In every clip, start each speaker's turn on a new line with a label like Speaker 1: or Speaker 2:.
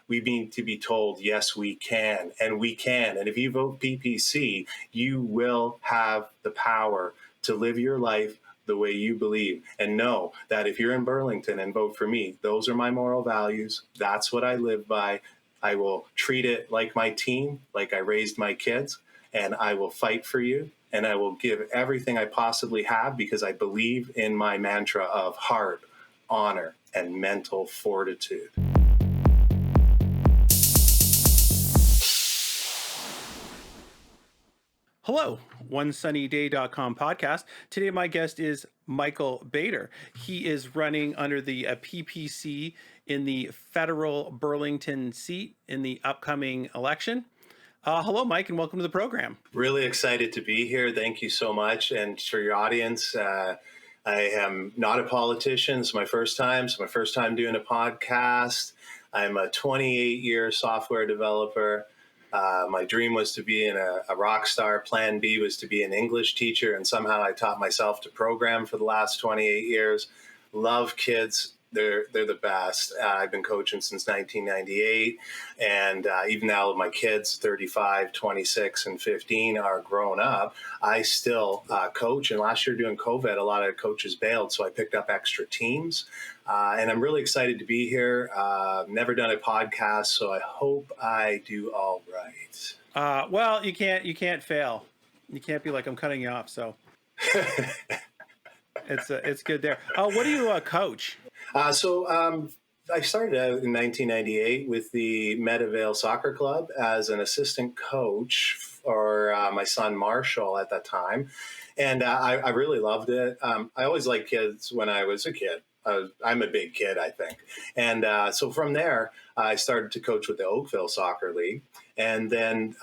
Speaker 1: We need to be told, yes, we can, and we can. And if you vote PPC, you will have the power to live your life the way you believe. And know that if you're in Burlington and vote for me, those are my moral values. That's what I live by. I will treat it like my team, like I raised my kids, and I will fight for you. And I will give everything I possibly have because I believe in my mantra of heart, honor, and mental fortitude.
Speaker 2: Hello, OneSunnyDay.com podcast. Today, my guest is Michael Bader. He is running under the PPC in the federal Burlington seat in the upcoming election. Hello, Mike, and welcome to the program.
Speaker 1: Really excited to be here. Thank you so much. And for your audience, I am not a politician. It's my first time. It's my first time doing a podcast. I'm a 28-year software developer. My dream was to be a rock star. Plan B was to be an English teacher. And somehow I taught myself to program for the last 28 years. Love kids. They're the best. I've been coaching since 1998. And even now my kids, 35, 26, and 15, are grown up. I still coach. And last year during COVID, a lot of coaches bailed. So I picked up extra teams. And I'm really excited to be here. Never done a podcast, so I hope I do all right.
Speaker 2: Well, you can't fail. You can't be like, I'm cutting you off. So it's good there. What do you coach?
Speaker 1: I started out in 1998 with the Meadowvale Soccer Club as an assistant coach for my son Marshall at that time. And I really loved it. I always liked kids when I was a kid. I'm a big kid, I think. And so from there, I started to coach with the Oakville Soccer League. And then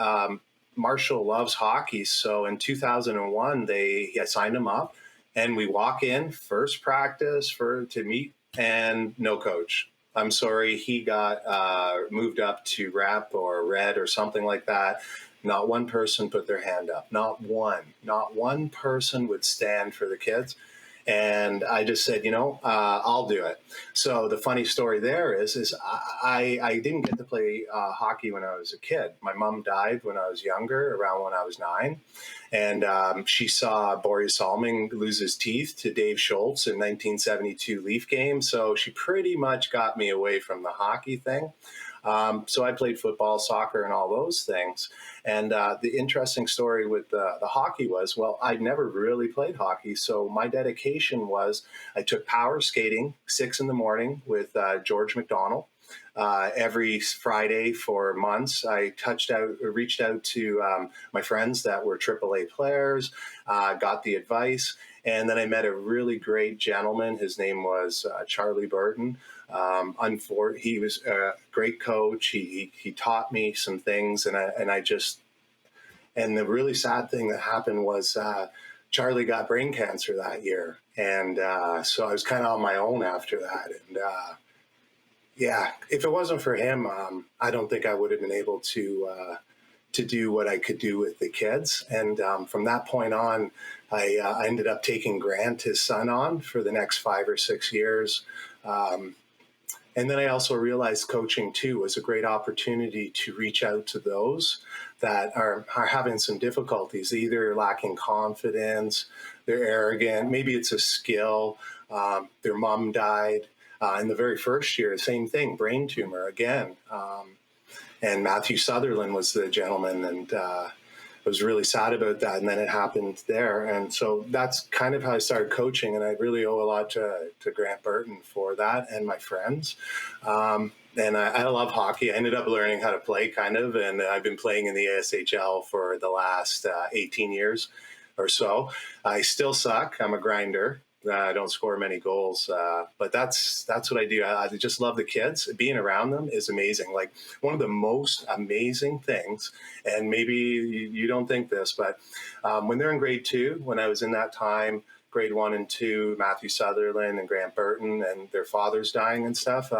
Speaker 1: Marshall loves hockey. So in 2001, I signed him up. And we walk in, first practice to meet, and no coach. I'm sorry, he got moved up to rep or red or something like that. Not one person put their hand up. Not one person would stand for the kids. And I just said, I'll do it. So the funny story there is I didn't get to play hockey when I was a kid. My mom died when I was younger, around when I was 9. And she saw Boris Salming lose his teeth to Dave Schultz in 1972 Leaf game. So she pretty much got me away from the hockey thing. So I played football, soccer, and all those things. And the interesting story with the hockey was, well, I'd never really played hockey. So my dedication was I took power skating 6 a.m. with George McDonald. Every Friday for months, I reached out to my friends that were AAA players, got the advice. And then I met a really great gentleman. His name was Charlie Burton. He was a great coach. He taught me some things, and the really sad thing that happened was Charlie got brain cancer that year, and so I was kind of on my own after that. And if it wasn't for him, I don't think I would have been able to do what I could do with the kids. And from that point on, I ended up taking Grant, his son, on for the next 5 or 6 years. And then I also realized coaching, too, was a great opportunity to reach out to those that are having some difficulties, either lacking confidence, they're arrogant, maybe it's a skill, their mom died. In the very first year, same thing, brain tumor again. And Matthew Sutherland was the gentleman, and I was really sad about that. And then it happened there. And so that's kind of how I started coaching. And I really owe a lot to Grant Burton for that and my friends. And I love hockey. I ended up learning how to play kind of, and I've been playing in the ASHL for the last 18 years or so. I still suck. I'm a grinder. I don't score many goals, but that's what I do. I just love the kids. Being around them is amazing. Like, one of the most amazing things, and maybe you don't think this, but when they're in grade 2, when I was in that time, grade 1 and 2, Matthew Sutherland and Grant Burton, and their fathers dying and stuff,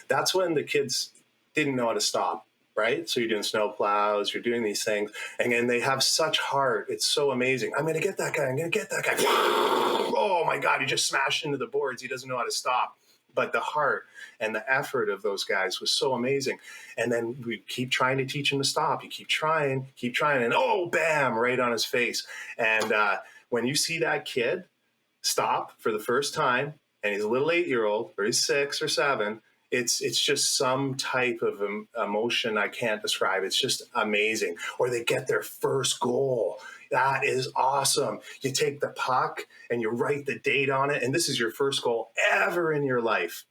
Speaker 1: that's when the kids didn't know how to stop. Right? So you're doing snow plows, you're doing these things, and then they have such heart. It's so amazing. I'm going to get that guy. I'm going to get that guy. Oh my God, he just smashed into the boards. He doesn't know how to stop. but the heart and the effort of those guys was so amazing. And then we keep trying to teach him to stop. You keep trying, and oh, bam, right on his face. And when you see that kid stop for the first time, and he's a little 8-year-old, or he's 6 or 7, it's just some type of emotion I can't describe. It's just amazing. Or they get their first goal. That is awesome. You take the puck and you write the date on it, and this is your first goal ever in your life.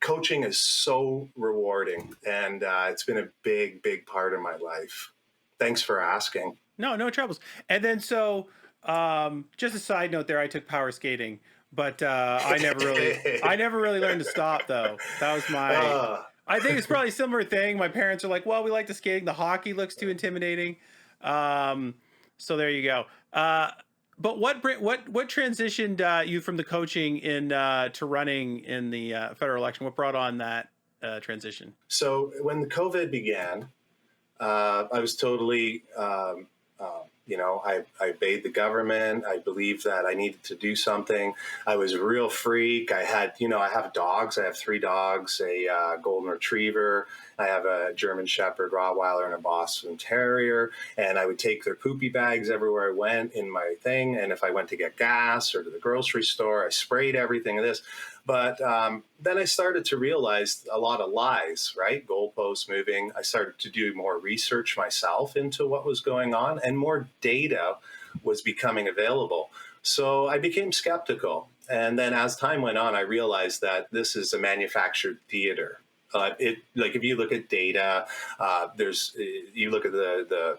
Speaker 1: Coaching is so rewarding, and it's been a big part of my life. Thanks for asking.
Speaker 2: No troubles. And then so, just a side note there, I took power skating, but I never really learned to stop though. That was my. I think it's probably a similar thing. My parents are like, "Well, we like the skating. The hockey looks too intimidating." So there you go. But what transitioned you from the coaching to running in the federal election? What brought on that transition?
Speaker 1: So when the COVID began, I was totally, I obeyed the government. I believed that I needed to do something. I was a real freak. I have dogs. I have 3 dogs, a golden retriever. I have a German Shepherd, Rottweiler, and a Boston Terrier. And I would take their poopy bags everywhere I went in my thing. And if I went to get gas or to the grocery store, I sprayed everything of this. But then I started to realize a lot of lies, right? Goalposts moving. I started to do more research myself into what was going on, and more data was becoming available. So I became skeptical. And then as time went on, I realized that this is a manufactured theater. If you look at data, you look at the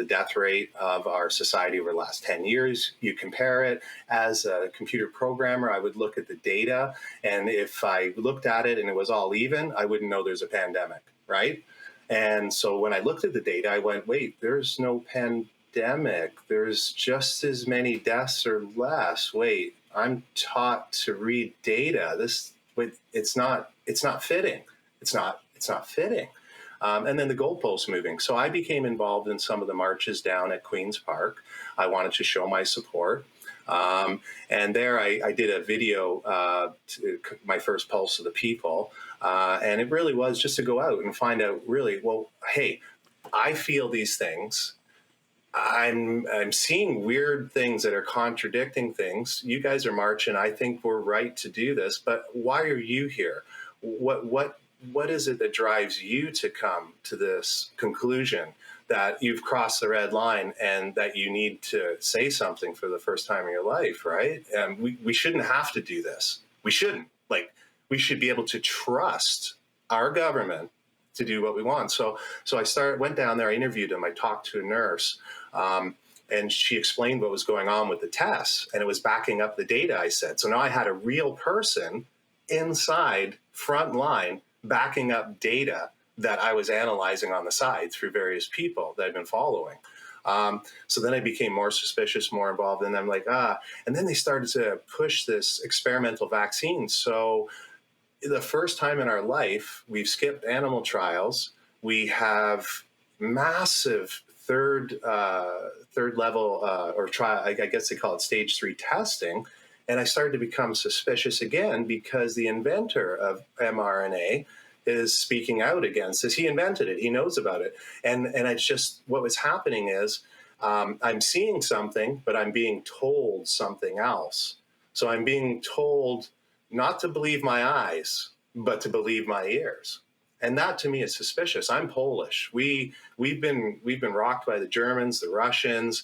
Speaker 1: death rate of our society over the last 10 years. You compare it. As a computer programmer, I would look at the data, and if I looked at it and it was all even, I wouldn't know there's a pandemic, right? And so when I looked at the data, I went, wait, there's no pandemic. There's just as many deaths or less. Wait, I'm taught to read data. It's not fitting. It's not fitting. And then the goalposts moving. So I became involved in some of the marches down at Queen's Park. I wanted to show my support. And there I did a video, my first Pulse of the People. And it really was just to go out and find out really, well, hey, I feel these things. I'm seeing weird things that are contradicting things. You guys are marching. I think we're right to do this, but why are you here? What is it that drives you to come to this conclusion that you've crossed the red line and that you need to say something for the first time in your life, right? And we shouldn't have to do this. We shouldn't. We should be able to trust our government to do what we want. So I went down there, I interviewed him, I talked to a nurse, and she explained what was going on with the tests, and it was backing up the data I said. So now I had a real person inside, front line, backing up data that I was analyzing on the side through various people that I've been following. So then I became more suspicious, more involved, and I'm like, and then they started to push this experimental vaccine. So the first time in our life, we've skipped animal trials. We have massive third level or trial, I guess they call it stage 3 testing. And I started to become suspicious again because the inventor of mRNA is speaking out against this. He invented it. He knows about it. And it's just what was happening is I'm seeing something, but I'm being told something else. So I'm being told not to believe my eyes, but to believe my ears. And that to me is suspicious. I'm Polish. We've been rocked by the Germans, the Russians.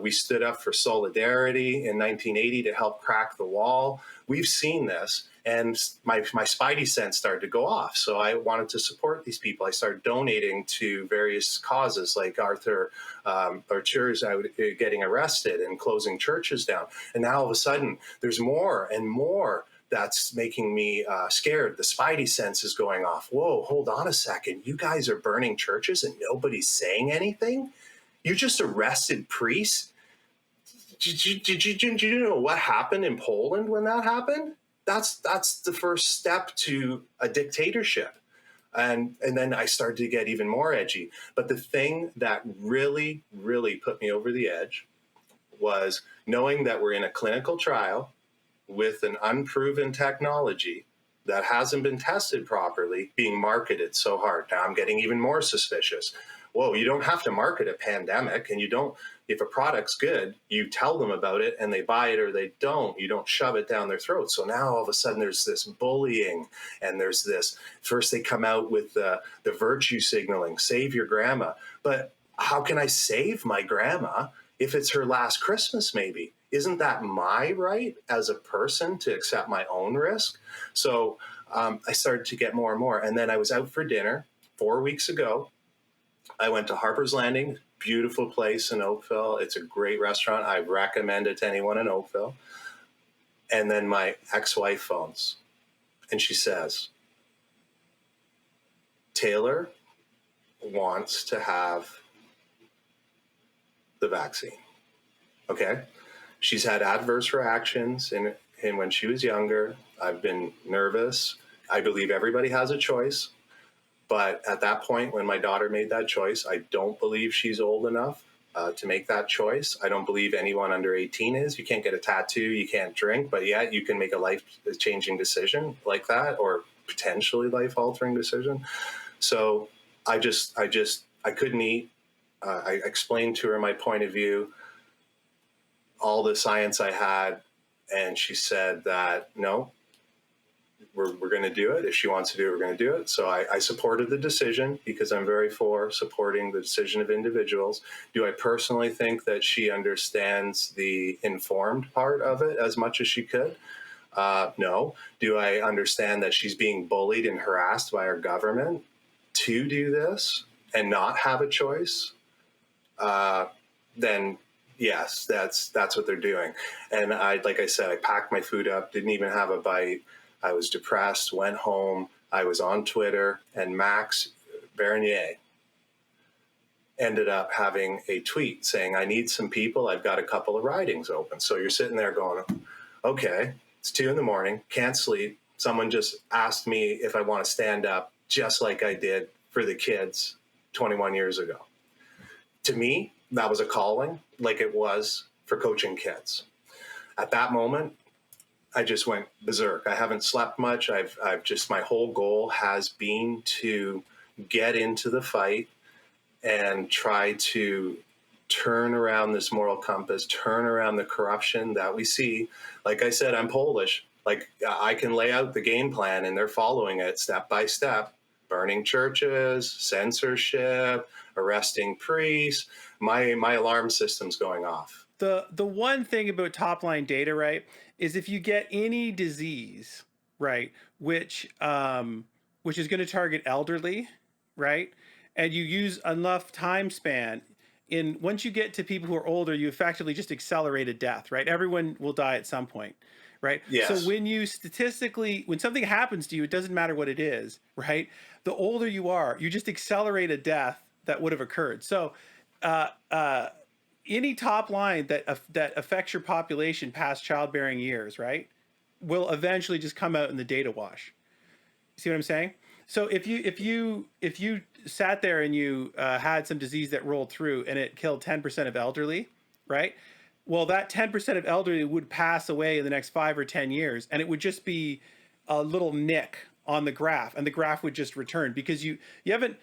Speaker 1: We stood up for solidarity in 1980 to help crack the wall. We've seen this, and my spidey sense started to go off. So I wanted to support these people. I started donating to various causes like Arthur Artures getting arrested and closing churches down. And now all of a sudden, there's more and more that's making me scared. The spidey sense is going off. Whoa, hold on a second. You guys are burning churches and nobody's saying anything? You just arrested priests? Did you know what happened in Poland when that happened? That's the first step to a dictatorship. And then I started to get even more edgy. But the thing that really, really put me over the edge was knowing that we're in a clinical trial. with an unproven technology that hasn't been tested properly being marketed so hard. Now I'm getting even more suspicious. Whoa, you don't have to market a pandemic, and you don't, if a product's good, you tell them about it and they buy it or they don't. You don't shove it down their throat. So now all of a sudden there's this bullying, and there's this, first they come out with the virtue signaling, save your grandma. But how can I save my grandma if it's her last Christmas maybe? Isn't that my right as a person to accept my own risk? So I started to get more and more. And then I was out for dinner 4 weeks ago. I went to Harper's Landing, beautiful place in Oakville. It's a great restaurant. I recommend it to anyone in Oakville. And then my ex-wife phones, and she says, Taylor wants to have the vaccine. Okay. She's had adverse reactions in when she was younger. I've been nervous. I believe everybody has a choice. But at that point, when my daughter made that choice, I don't believe she's old enough to make that choice. I don't believe anyone under 18 is. You can't get a tattoo, you can't drink, but yet you can make a life-changing decision like that, or potentially life-altering decision. So I couldn't eat. I explained to her my point of view, all the science I had, and she said that, no, we're going to do it. If she wants to do it, we're going to do it. So I supported the decision because I'm very for supporting the decision of individuals. Do I personally think that she understands the informed part of it as much as she could? No. Do I understand that she's being bullied and harassed by our government to do this and not have a choice? Then yes, that's what they're doing. And like I said, I packed my food up, didn't even have a bite. I was depressed, went home. I was on Twitter, and Max Bernier ended up having a tweet saying, I need some people. I've got a couple of ridings open. So you're sitting there going, okay, it's 2 a.m, can't sleep. Someone just asked me if I want to stand up just like I did for the kids 21 years ago. To me, that was a calling, like it was for coaching kids. At that moment, I just went berserk. I haven't slept much. I've just, my whole goal has been to get into the fight and try to turn around this moral compass, turn around the corruption that we see. Like I said, I'm Polish. Like I can lay out the game plan and they're following it step by step. Burning churches, censorship, arresting priests. My alarm system's going off.
Speaker 2: The one thing about top line data, right, is if you get any disease, right, which is going to target elderly, right, and you use enough time span, once you get to people who are older, you effectively just accelerate a death, right? Everyone will die at some point, right?
Speaker 1: Yes.
Speaker 2: So when something happens to you, it doesn't matter what it is, right? The older you are, you just accelerate a death that would have occurred. So any top line that affects your population past childbearing years, right, will eventually just come out in the data wash. See what I'm saying? So if you sat there and you had some disease that rolled through and it killed 10% of elderly, right? Well, that 10% of elderly would pass away in the next 5 or 10 years, and it would just be a little nick on the graph, and the graph would just return because you haven't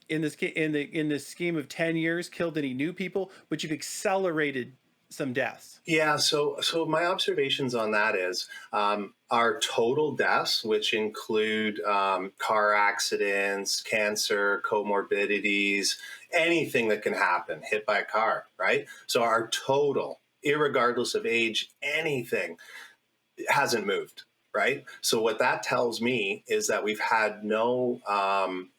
Speaker 2: in this scheme of 10 years killed any new people, but you've accelerated some deaths.
Speaker 1: Yeah, so my observations on that is our total deaths, which include car accidents, cancer, comorbidities, anything that can happen, hit by a car, right? So our total, irregardless of age, anything, hasn't moved. Right. So what that tells me is that we've had no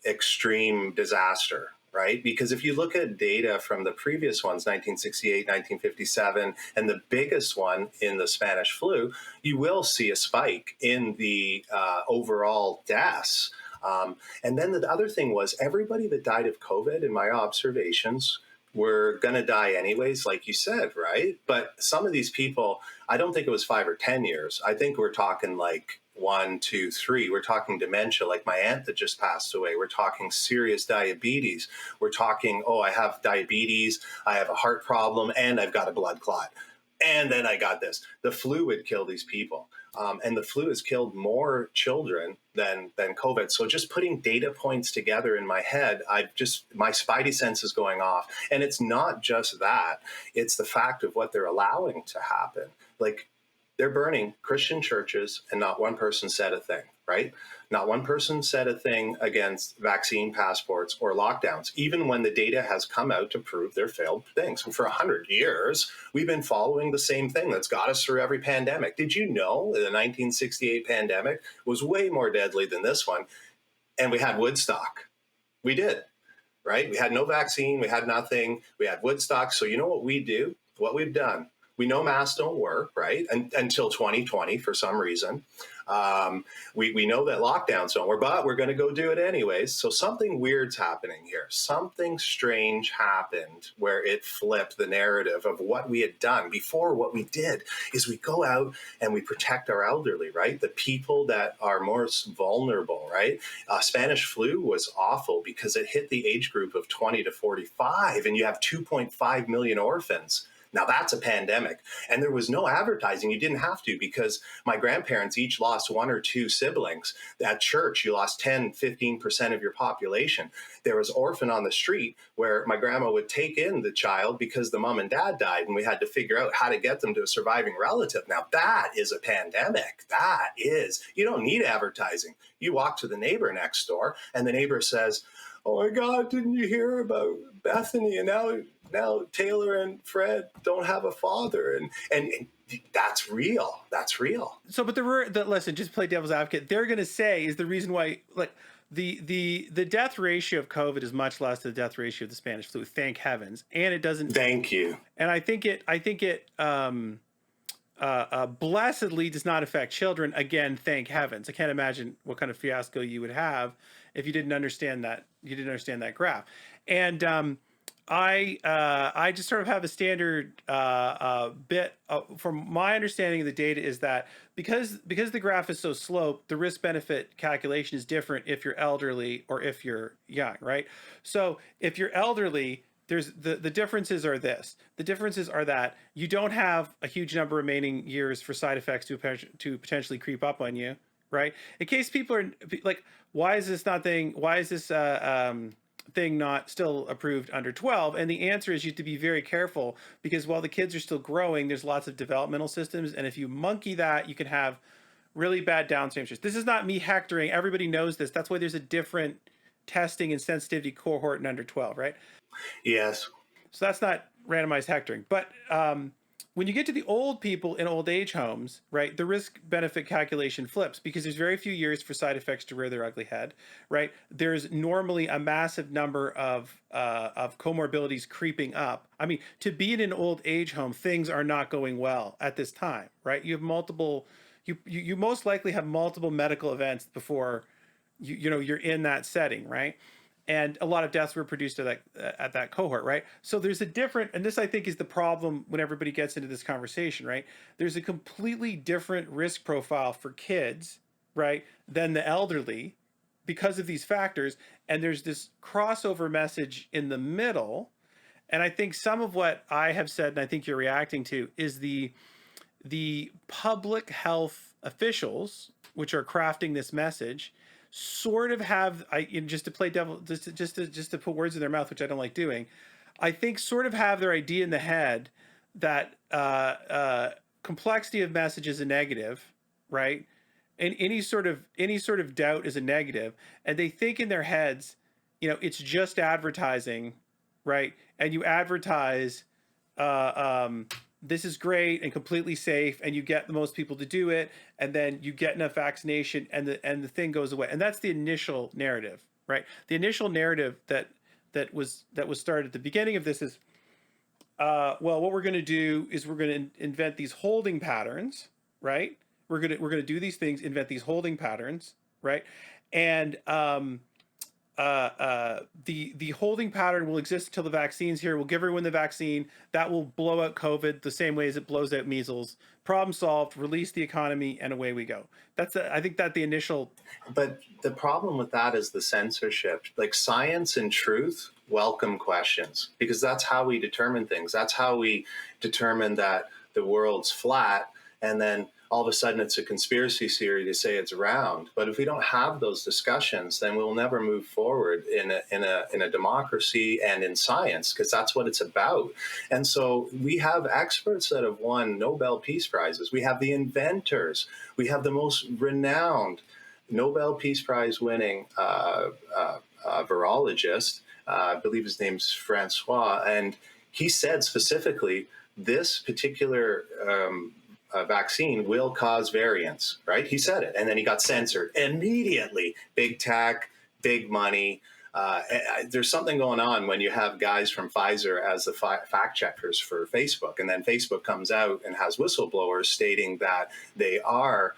Speaker 1: extreme disaster. Right. Because if you look at data from the previous ones, 1968, 1957, and the biggest one in the Spanish flu, you will see a spike in the overall deaths. And then the other thing was everybody that died of COVID, in my observations, were going to die anyways, like you said, right? But some of these people, I don't think it was 5 or 10 years. I think we're talking like 1, 2, 3. We're talking dementia, like my aunt that just passed away. We're talking serious diabetes. We're talking, I have diabetes, I have a heart problem, and I've got a blood clot. And then I got this: the flu would kill these people, and the flu has killed more children than COVID. So just putting data points together in my head, my spidey sense is going off. And it's not just that; it's the fact of what they're allowing to happen. Like, they're burning Christian churches, and not one person said a thing, right? Not one person said a thing against vaccine passports or lockdowns, even when the data has come out to prove they're failed things. And for 100 years, we've been following the same thing that's got us through every pandemic. Did you know the 1968 pandemic was way more deadly than this one? And we had Woodstock. We did, right? We had no vaccine. We had nothing. We had Woodstock. So you know what we do? What we've done? We know masks don't work, right? Until 2020, for some reason. We know that lockdowns don't work, but we're going to go do it anyways. So something weird's happening here. Something strange happened where it flipped the narrative of what we had done before. What we did is we go out and we protect our elderly, right? The people that are most vulnerable, right? Spanish flu was awful because it hit the age group of 20 to 45, and you have 2.5 million orphans. Now that's a pandemic. And there was no advertising. You didn't have to, because my grandparents each lost one or two siblings. At church, you lost 10, 15% of your population. There was orphan on the street where my grandma would take in the child because the mom and dad died, and we had to figure out how to get them to a surviving relative. Now that is a pandemic. That is, you don't need advertising. You walk to the neighbor next door and the neighbor says, "Oh my God, didn't you hear about Bethany? And now Taylor and Fred don't have a father." And that's real. That's real.
Speaker 2: So, but listen, just play devil's advocate. They're going to say is the reason why, like, the death ratio of COVID is much less than the death ratio of the Spanish flu. Thank heavens. And it doesn't.
Speaker 1: Thank you.
Speaker 2: And I think it blessedly does not affect children. Again, thank heavens. I can't imagine what kind of fiasco you would have if you didn't understand that. You didn't understand that graph. And I just sort of have a standard bit from my understanding of the data is that because the graph is so sloped, the risk benefit calculation is different if you're elderly or if you're young, right? So if you're elderly, there's the differences are this. The differences are that you don't have a huge number of remaining years for side effects to potentially creep up on you, right? In case people are like, why is this thing not still approved under 12? And the answer is you have to be very careful, because while the kids are still growing, there's lots of developmental systems, and if you monkey that, you can have really bad downstream issues. This is not me hectoring. Everybody knows this. That's why there's a different testing and sensitivity cohort in under 12, right?
Speaker 1: Yes.
Speaker 2: So that's not randomized hectoring. But when you get to the old people in old age homes, right, the risk benefit calculation flips, because there's very few years for side effects to rear their ugly head, right? There's normally a massive number of comorbidities creeping up. I mean, to be in an old age home, things are not going well at this time, right? You have multiple, you most likely have multiple medical events before you're in that setting, right? And a lot of deaths were produced at that cohort, right? So there's a different, and this I think is the problem when everybody gets into this conversation, right? There's a completely different risk profile for kids, right, than the elderly because of these factors. And there's this crossover message in the middle. And I think some of what I have said, and I think you're reacting to, is the public health officials, which are crafting this message, sort of have, just to play devil, just to put words in their mouth, which I don't like doing, I think sort of have their idea in the head that complexity of message is a negative, right? And any sort of doubt is a negative, and they think in their heads, it's just advertising, right? And you advertise, this is great and completely safe, and you get the most people to do it, and then you get enough vaccination, and the thing goes away. And that's the initial narrative, right? The initial narrative that was started at the beginning of this is, well, what we're going to do is we're going to invent these holding patterns, right? We're going to do these things, invent these holding patterns, right? And the holding pattern will exist until the vaccine's here. We'll give everyone the vaccine. That will blow out COVID the same way as it blows out measles. Problem solved, release the economy, and away we go. I think that the initial...
Speaker 1: But the problem with that is the censorship. Like, science and truth welcome questions, because that's how we determine things. That's how we determine that the world's flat, and then all of a sudden it's a conspiracy theory to say it's round. But if we don't have those discussions, then we'll never move forward in a democracy and in science, because that's what it's about. And so we have experts that have won Nobel Peace Prizes. We have the inventors. We have the most renowned Nobel Peace Prize winning virologist. I believe his name's Francois, and he said specifically this particular vaccine will cause variants, right? He said it, and then he got censored immediately. Big tech, big money. There's something going on when you have guys from Pfizer as the fact checkers for Facebook, and then Facebook comes out and has whistleblowers stating that they are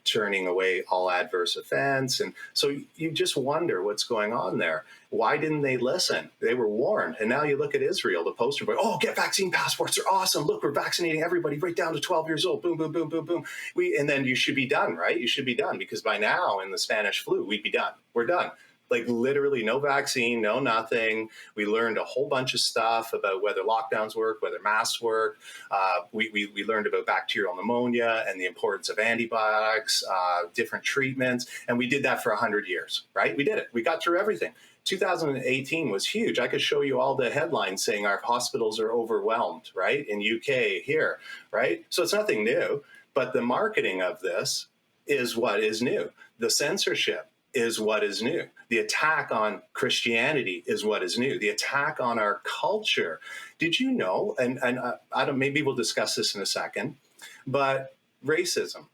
Speaker 1: turning away all adverse events. And so you just wonder what's going on there. Why didn't they listen? They were warned. And now you look at Israel, the poster boy, oh, get vaccine passports. They're awesome. Look, we're vaccinating everybody right down to 12 years old. Boom, boom, boom, boom, boom. And then you should be done, right? You should be done, because by now in the Spanish flu, we'd be done. We're done. Like literally no vaccine, no nothing. We learned a whole bunch of stuff about whether lockdowns work, whether masks work. We learned about bacterial pneumonia and the importance of antibiotics, different treatments. And we did that for 100 years, right? We did it. We got through everything. 2018 was huge. I could show you all the headlines saying our hospitals are overwhelmed, right? In UK, here, right? So it's nothing new. But the marketing of this is what is new. The censorship is what is new. The attack on Christianity is what is new. The attack on our culture. Did you know, and I don't, maybe we'll discuss this in a second, but racism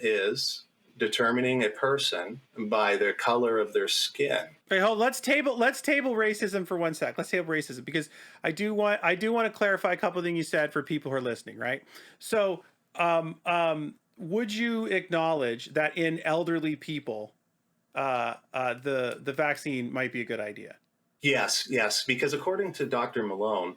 Speaker 1: is determining a person by the color of their skin.
Speaker 2: Wait, hold. Let's table racism for one sec. Let's table racism, because I do want to clarify a couple of things you said for people who are listening, right? So, would you acknowledge that in elderly people, the vaccine might be a good idea?
Speaker 1: Yes, because according to Dr. Malone,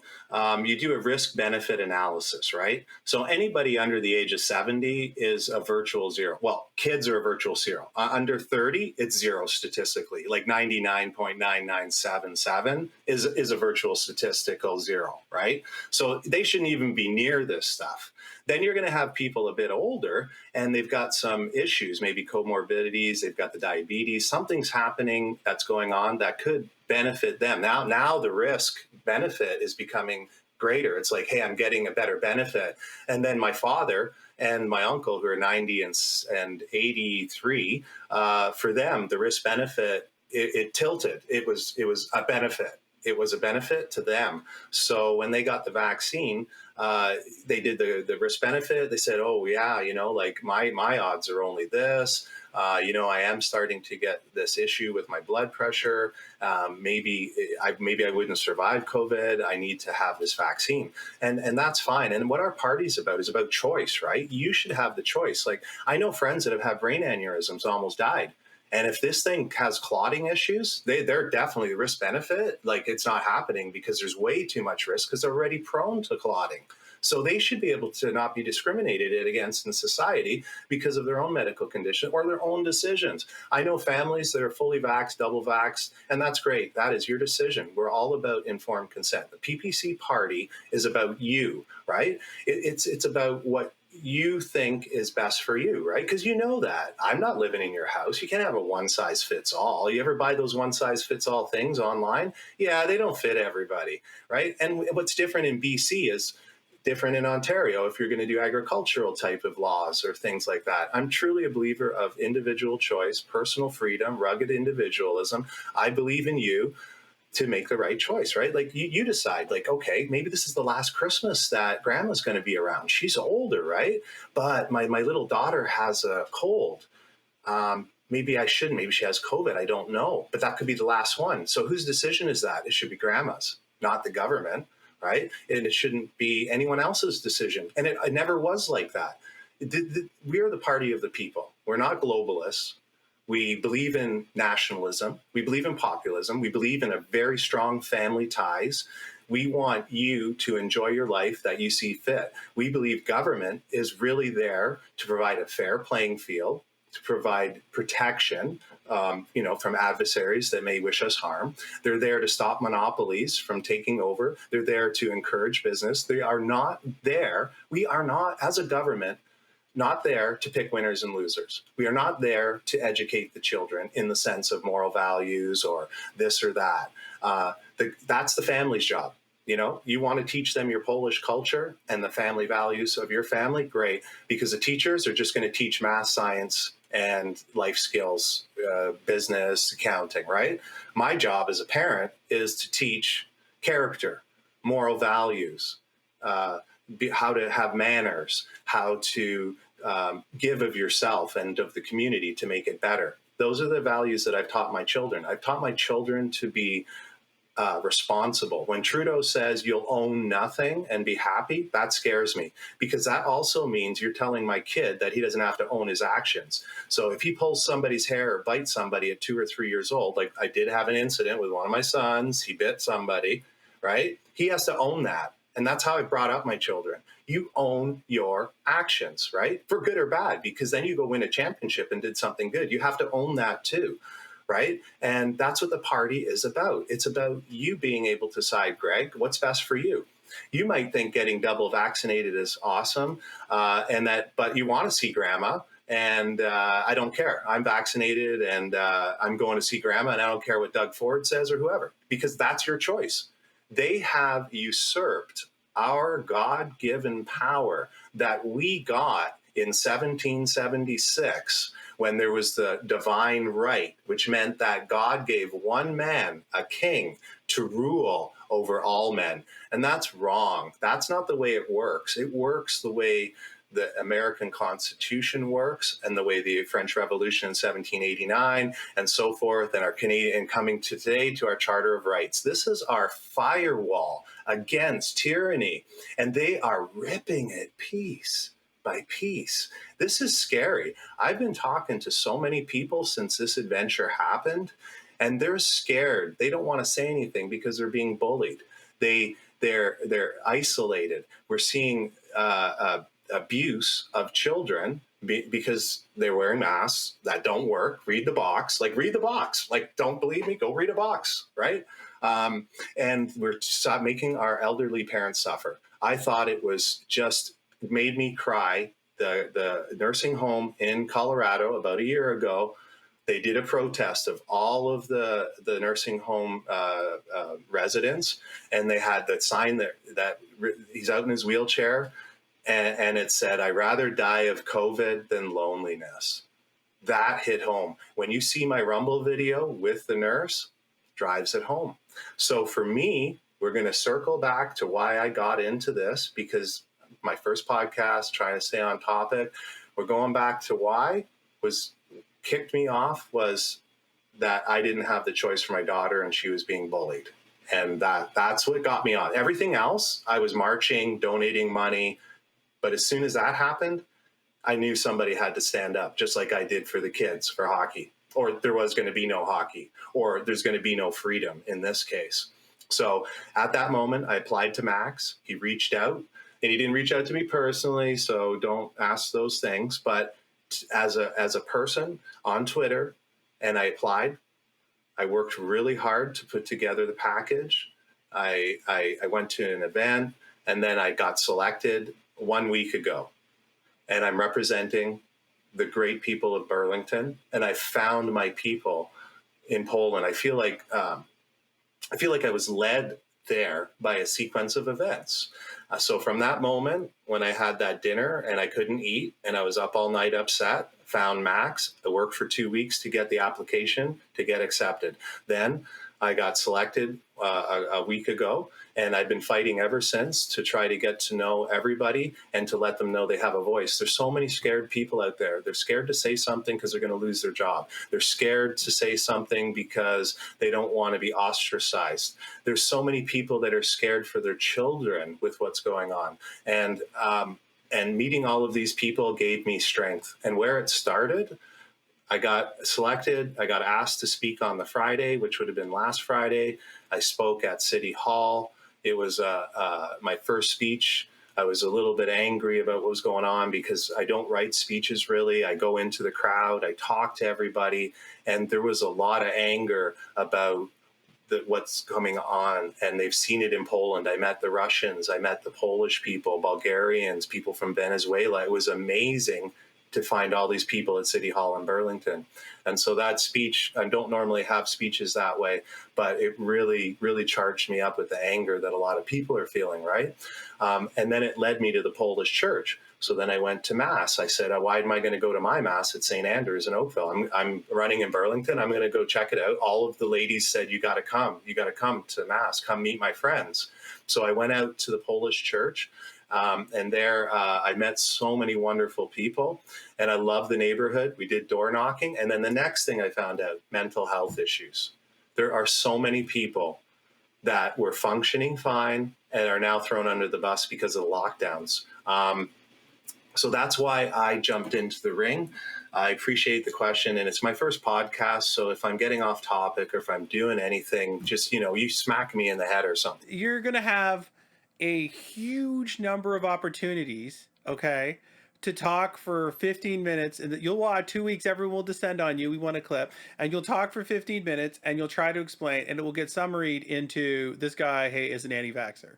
Speaker 1: you do a risk-benefit analysis, right? So anybody under the age of 70 is a virtual zero. Well, kids are a virtual zero. Under 30, it's zero statistically, like 99.9977 is a virtual statistical zero, right? So they shouldn't even be near this stuff. Then you're going to have people a bit older, and they've got some issues, maybe comorbidities, they've got the diabetes, something's happening that's going on that could benefit them. Now the risk benefit is becoming greater. It's like, hey, I'm getting a better benefit. And then my father and my uncle, who are 90 and 83, for them, the risk benefit, it tilted. It was a benefit. It was a benefit to them. So when they got the vaccine, they did the risk benefit. They said, oh yeah, like my odds are only this. I am starting to get this issue with my blood pressure. Maybe I wouldn't survive COVID. I need to have this vaccine, and that's fine. And what our party's about is about choice, right? You should have the choice. Like, I know friends that have had brain aneurysms, almost died. And if this thing has clotting issues, they're definitely risk benefit. Like, it's not happening because there's way too much risk because they're already prone to clotting. So they should be able to not be discriminated against in society because of their own medical condition or their own decisions. I know families that are fully vaxxed, double vaxxed, and that's great. That is your decision. We're all about informed consent. The PPC party is about you, right? It's about what you think is best for you, right? Because you know that. I'm not living in your house. You can't have a one-size-fits-all. You ever buy those one-size-fits-all things online? Yeah, they don't fit everybody, right? And what's different in BC is different in Ontario if you're going to do agricultural type of laws or things like that. I'm truly a believer of individual choice, personal freedom, rugged individualism. I believe in you to make the right choice, right? Like you decide, like, okay, maybe this is the last Christmas that grandma's going to be around. She's older, right? But my little daughter has a cold. Maybe I shouldn't. Maybe she has COVID. I don't know. But that could be the last one. So whose decision is that? It should be grandma's, not the government, right? And it shouldn't be anyone else's decision. And it never was like that. We are the party of the people. We're not globalists. We believe in nationalism. We believe in populism. We believe in a very strong family ties. We want you to enjoy your life that you see fit. We believe government is really there to provide a fair playing field, to provide protection, from adversaries that may wish us harm. They're there to stop monopolies from taking over. They're there to encourage business. They are not there. We are not, as a government, not there to pick winners and losers. We are not there to educate the children in the sense of moral values or this or that. That's the family's job. You want to teach them your Polish culture and the family values of your family, great, because the teachers are just going to teach math, science, and life skills, business, accounting, right? My job as a parent is to teach character, moral values, how to have manners, how to give of yourself and of the community to make it better. Those are the values that I've taught my children. I've taught my children to be responsible. When Trudeau says you'll own nothing and be happy, that scares me, because that also means you're telling my kid that he doesn't have to own his actions. So if he pulls somebody's hair or bites somebody at 2 or 3 years old, like I did have an incident with one of my sons, he bit somebody, right? He has to own that. And that's how I brought up my children. You own your actions, right? For good or bad, because then you go win a championship and did something good. You have to own that too. Right? And that's what the party is about. It's about you being able to decide, Greg, what's best for you. You might think getting double vaccinated is awesome, but you want to see grandma, and I don't care. I'm vaccinated, and I'm going to see grandma, and I don't care what Doug Ford says or whoever, because that's your choice. They have usurped our God-given power that we got in 1776, when there was the divine right, which meant that God gave one man, a king, to rule over all men. And that's wrong. That's not the way it works. It works the way the American Constitution works, and the way the French Revolution in 1789 and so forth, and our Canadian, and coming to today to our Charter of Rights. This is our firewall against tyranny, and they are ripping it piece by piece. This is scary. I've been talking to so many people since this adventure happened, and they're scared. They don't want to say anything because they're being bullied. They're isolated. We're seeing abuse of children because they're wearing masks that don't work. Read the box. Read the box. Don't believe me? Go read a box, right? And we're making our elderly parents suffer. I thought it was just made me cry. The nursing home in Colorado about a year ago, they did a protest of all of the nursing home residents, and they had that sign that he's out in his wheelchair, and it said, "I'd rather die of COVID than loneliness." That hit home. When you see my Rumble video with the nurse, drives it home. So for me, we're going to circle back to why I got into this, because my first podcast, trying to stay on topic, we're going back to why kicked me off was that I didn't have the choice for my daughter, and she was being bullied. And that's what got me on. Everything else, I was marching, donating money. But as soon as that happened, I knew somebody had to stand up, just like I did for the kids for hockey, or there was going to be no hockey, or there's going to be no freedom in this case. So at that moment, I applied to Max. He reached out, and he didn't reach out to me personally, so don't ask those things. But as a person on Twitter, and I applied. I worked really hard to put together the package. I went to an event, and then I got selected 1 week ago. And I'm representing the great people of Burlington, and I found my people in Poland. I feel like I was led there by a sequence of events. So from that moment, when I had that dinner and I couldn't eat and I was up all night upset, found Max. I worked for 2 weeks to get the application to get accepted. Then I got selected a week ago, and I've been fighting ever since to try to get to know everybody and to let them know they have a voice. There's so many scared people out there. They're scared to say something because they're going to lose their job. They're scared to say something because they don't want to be ostracized. There's so many people that are scared for their children with what's going on. And meeting all of these people gave me strength. And where it started, I got selected. I got asked to speak on the Friday, which would have been last Friday. I spoke at City Hall. It was my first speech I was a little bit angry about what was going on because I don't write speeches really. I go into the crowd, I talk to everybody, and there was a lot of anger about what's coming on, and they've seen it in Poland. I met the Russians, I met the Polish people, Bulgarians, people from Venezuela. It was amazing to find all these people at City Hall in Burlington. And so that speech, I don't normally have speeches that way, but it really, really charged me up with the anger that a lot of people are feeling, right? And then it led me to the Polish church. So then I went to Mass. I said, why am I going to go to my Mass at St. Andrews in Oakville? I'm running in Burlington. I'm going to go check it out. All of the ladies said, you got to come. You got to come to Mass. Come meet my friends. So I went out to the Polish church. And there I met so many wonderful people, and I love the neighborhood. We did door knocking. And then the next thing I found out, mental health issues. There are so many people that were functioning fine and are now thrown under the bus because of the lockdowns. So that's why I jumped into the ring. I appreciate the question, and it's my first podcast. So if I'm getting off topic or if I'm doing anything, just, you smack me in the head or something.
Speaker 2: You're going to have a huge number of opportunities, okay, to talk for 15 minutes, and you'll watch 2 weeks, everyone will descend on you. We want a clip, and you'll talk for 15 minutes and you'll try to explain, and it will get summaried into this guy, hey, is an anti-vaxxer.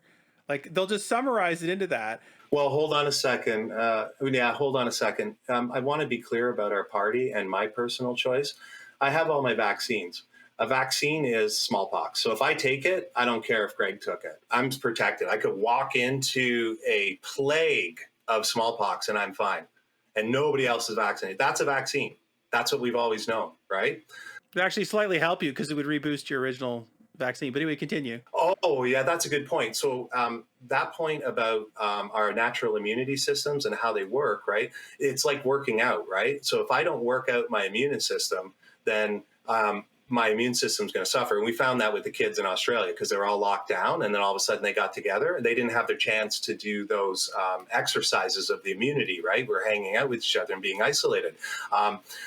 Speaker 2: Like, they'll just summarize it into that.
Speaker 1: Well, hold on a second. Hold on a second. I want to be clear about our party and my personal choice. I have all my vaccines. A vaccine is smallpox. So if I take it, I don't care if Greg took it. I'm protected. I could walk into a plague of smallpox and I'm fine. And nobody else is vaccinated. That's a vaccine. That's what we've always known, right?
Speaker 2: It actually slightly help you because it would reboost your original vaccine. But anyway, continue.
Speaker 1: Oh, yeah, that's a good point. So that point about our natural immunity systems and how they work, right? It's like working out, right? So if I don't work out my immune system, then my immune system's going to suffer. And we found that with the kids in Australia because they were all locked down. And then all of a sudden they got together and they didn't have their chance to do those exercises of the immunity, right? We're hanging out with each other and being isolated.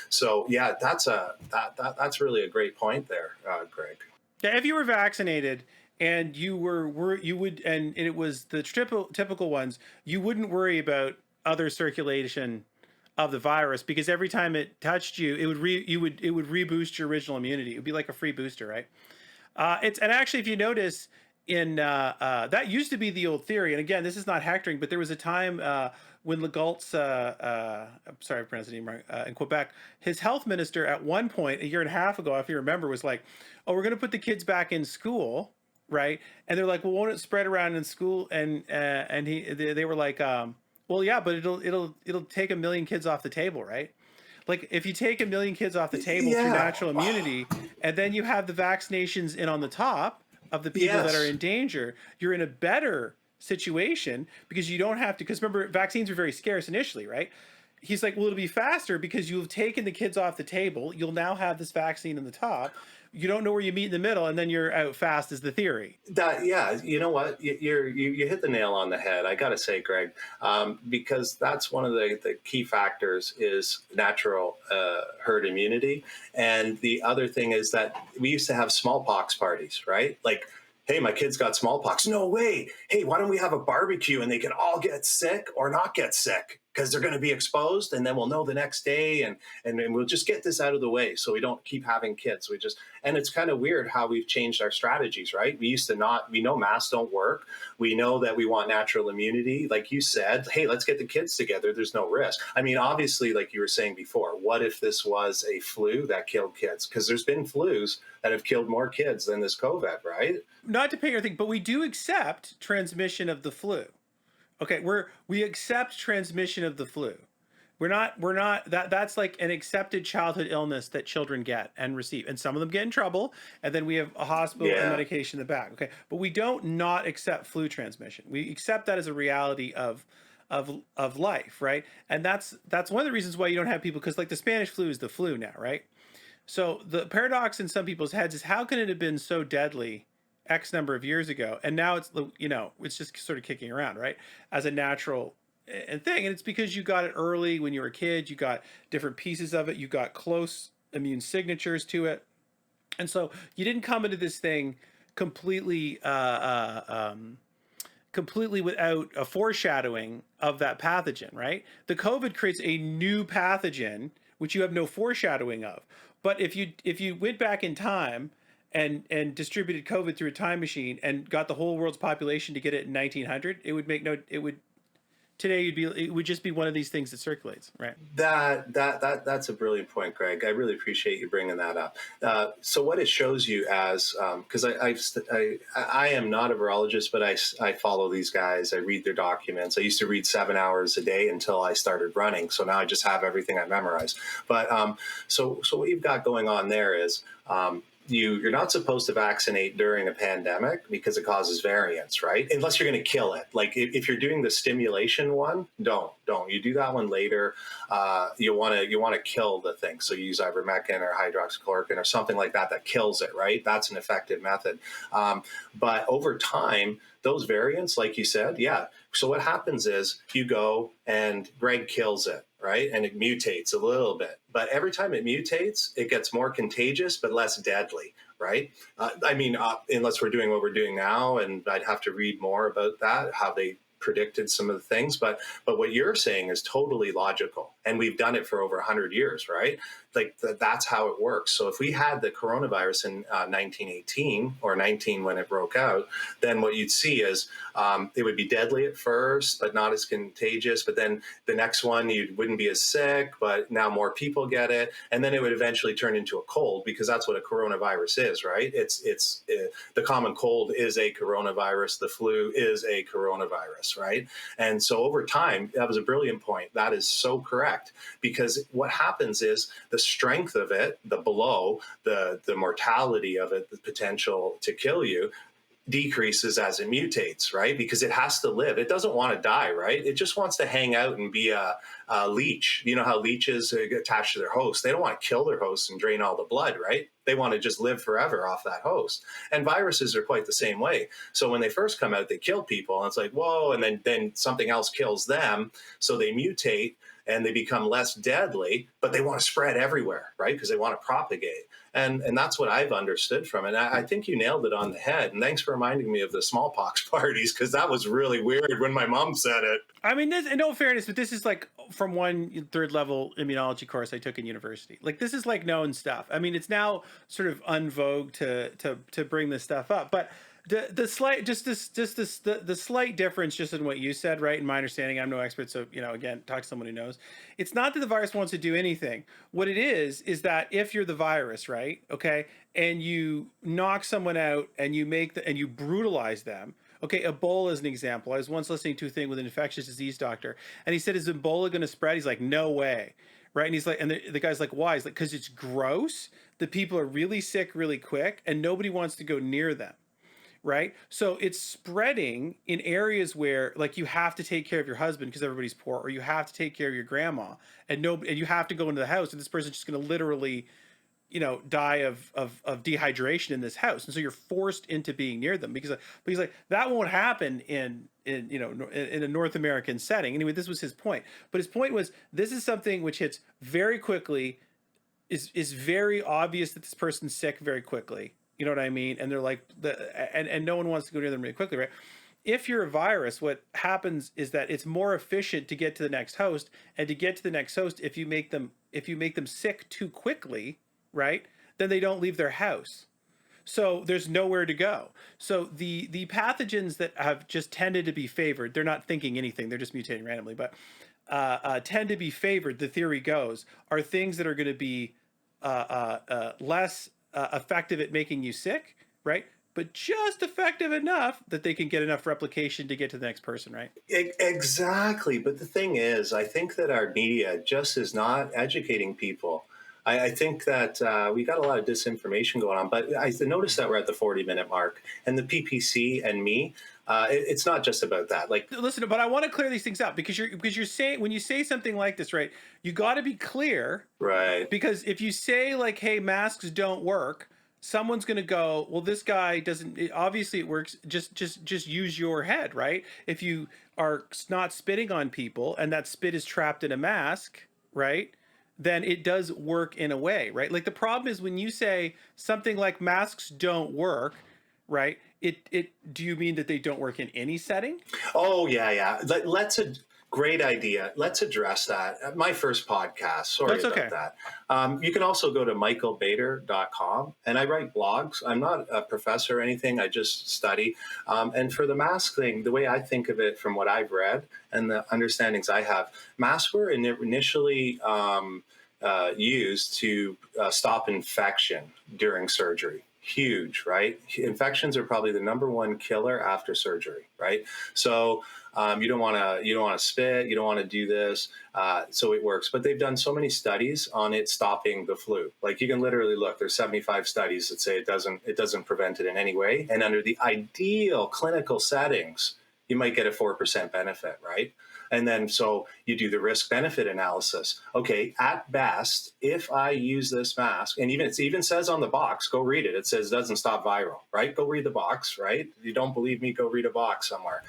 Speaker 1: So yeah, that's really a great point there, Greg.
Speaker 2: Yeah, if you were vaccinated and you would, and it was the typical ones, you wouldn't worry about other circulation of the virus because every time it touched you, it would reboost your original immunity. It would be like a free booster, right? And actually, if you notice, that used to be the old theory. And again, this is not hectoring, but there was a time when Legault's, I'm sorry, I pronounced his name wrong, in Quebec, his health minister at one point, a year and a half ago, if you remember, was like, oh, we're going to put the kids back in school, right? And they're like, well, won't it spread around in school? And they were like, well, yeah, but it'll take 1 million kids off the table, right? Like if you take 1 million kids off the table through natural immunity, and then you have the vaccinations in on the top of the people that are in danger, you're in a better situation because you don't have to, because remember, vaccines were very scarce initially, right? He's like, well, it'll be faster because you've taken the kids off the table. You'll now have this vaccine in the top. You don't know where you meet in the middle, and then you're out fast is the theory.
Speaker 1: You know what? You hit the nail on the head. I got to say, Greg, because that's one of the key factors is natural herd immunity. And the other thing is that we used to have smallpox parties, right? Like, hey, my kid's got smallpox. No way. Hey, why don't we have a barbecue and they can all get sick or not get sick? Because they're going to be exposed, and then we'll know the next day, and we'll just get this out of the way so we don't keep having kids. And it's kind of weird how we've changed our strategies, right? We know masks don't work. We know that we want natural immunity. Like you said, hey, let's get the kids together. There's no risk. I mean, obviously, like you were saying before, what if this was a flu that killed kids? Because there's been flus that have killed more kids than this COVID, right?
Speaker 2: Not to pay your thing, but we do accept transmission of the flu. Okay, we accept transmission of the flu. We're not that's like an accepted childhood illness that children get and receive, and some of them get in trouble, and then we have a hospital and medication in the back. Okay, but we don't not accept flu transmission. We accept that as a reality of life, right? And that's one of the reasons why you don't have people, because like the Spanish flu is the flu now, right? So the paradox in some people's heads is, how can it have been so deadly X number of years ago, and now it's it's just sort of kicking around, right, as a natural thing? And it's because you got it early when you were a kid. You got different pieces of it. You got close immune signatures to it, and so you didn't come into this thing completely completely without a foreshadowing of that pathogen, right? The COVID creates a new pathogen which you have no foreshadowing of. But if you went back in time and distributed COVID through a time machine and got the whole world's population to get it in 1900, it would make no it would today it would just be one of these things that circulates, right?
Speaker 1: That's a brilliant point, Greg. I really appreciate you bringing that up. So what it shows you as, because I am not a virologist, but I follow these guys. I read their documents. I used to read 7 hours a day until I started running. So now I just have everything I memorized. But so what you've got going on there is. You're not supposed to vaccinate during a pandemic because it causes variants, right? Unless you're going to kill it. Like if you're doing the stimulation one, don't. You do that one later. You want to kill the thing. So you use ivermectin or hydroxychloroquine or something like that kills it, right? That's an effective method. But over time, those variants, like you said, yeah. So what happens is you go and Greg kills it, right? And it mutates a little bit. But every time it mutates, it gets more contagious, but less deadly, right? Unless we're doing what we're doing now, and I'd have to read more about that, how they predicted some of the things. But what you're saying is totally logical. And we've done it for over 100 years, right? Like that's how it works. So if we had the coronavirus in 1918 or 19 when it broke out, then what you'd see is it would be deadly at first, but not as contagious. But then the next one, you wouldn't be as sick, but now more people get it. And then it would eventually turn into a cold, because that's what a coronavirus is, right? The common cold is a coronavirus. The flu is a coronavirus, right? And so over time, that was a brilliant point. That is so correct, because what happens is the strength of it, the blow, the mortality of it, the potential to kill you, decreases as it mutates, right? Because it has to live. It doesn't want to die, right? It just wants to hang out and be a leech. You know how leeches get attached to their host. They don't want to kill their host and drain all the blood, right? They want to just live forever off that host. And viruses are quite the same way. So when they first come out, they kill people. And it's like, whoa, and then something else kills them. So they mutate and they become less deadly, but they want to spread everywhere, right? Because they want to propagate. And that's what I've understood from it. And I think you nailed it on the head. And thanks for reminding me of the smallpox parties, because that was really weird when my mom said it.
Speaker 2: I mean, in all fairness, but this is like from one third level immunology course I took in university. Like this is like known stuff. I mean, it's now sort of unvogue to bring this stuff up, but the slight difference just in what you said, right? In my understanding, I'm no expert, so again, talk to someone who knows. It's not that the virus wants to do anything. What it is that if you're the virus, right, okay, and you knock someone out and you brutalize them. Okay, Ebola is an example. I was once listening to a thing with an infectious disease doctor, and he said, "Is Ebola going to spread?" He's like, "No way." Right? And he's like, and the guy's like, "Why?" He's like, "Because it's gross. The people are really sick really quick, and nobody wants to go near them." Right? So it's spreading in areas where like you have to take care of your husband because everybody's poor, or you have to take care of your grandma, and you have to go into the house, and this person's just going to literally, die of dehydration in this house, and so you're forced into being near them because like that won't happen in a North American setting. Anyway, this was his point, but his point was this is something which hits very quickly, is very obvious that this person's sick very quickly. You know what I mean? And they're like, and no one wants to go near them really quickly, right? If you're a virus, what happens is that it's more efficient to get to the next host, and to get to the next host, if you make them sick too quickly, right? Then they don't leave their house. So there's nowhere to go. So the pathogens that have just tended to be favored, they're not thinking anything, they're just mutating randomly, but tend to be favored, the theory goes, are things that are going to be less effective at making you sick, right? But just effective enough that they can get enough replication to get to the next person, right?
Speaker 1: Exactly. But the thing is, I think that our media just is not educating people. I think that we got a lot of disinformation going on, but I noticed that we're at the 40-minute mark, and the PPC and me, it's not just about that. Like,
Speaker 2: listen, but I want to clear these things out because you're saying, when you say something like this, right, you got to be clear,
Speaker 1: right?
Speaker 2: Because if you say like, "Hey, masks don't work," someone's going to go, "Well, this guy doesn't. Obviously, it works. Just use your head, right? If you are not spitting on people and that spit is trapped in a mask, right?" Then it does work in a way, right? Like the problem is when you say something like masks don't work, right? Do you mean that they don't work in any setting?
Speaker 1: Oh, yeah. Let's a great idea. Let's address that. My first podcast. Sorry
Speaker 2: That's
Speaker 1: about
Speaker 2: okay.
Speaker 1: that. You can also go to michaelbader.com, and I write blogs. I'm not a professor or anything. I just study. And for the mask thing, the way I think of it from what I've read and the understandings I have, masks were initially used to stop infection during surgery. Huge, right? Infections are probably the number one killer after surgery, right? So you don't want to spit, you don't want to do this, so it works. But they've done so many studies on it stopping the flu. Like you can literally look. There's 75 studies that say it doesn't prevent it in any way. And under the ideal clinical settings, you might get a 4% benefit, right? And then so you do the risk benefit analysis. Okay, at best, if I use this mask, and it even says on the box, go read it. It says doesn't stop viral, right? Go read the box, right? You don't believe me, go read a box somewhere.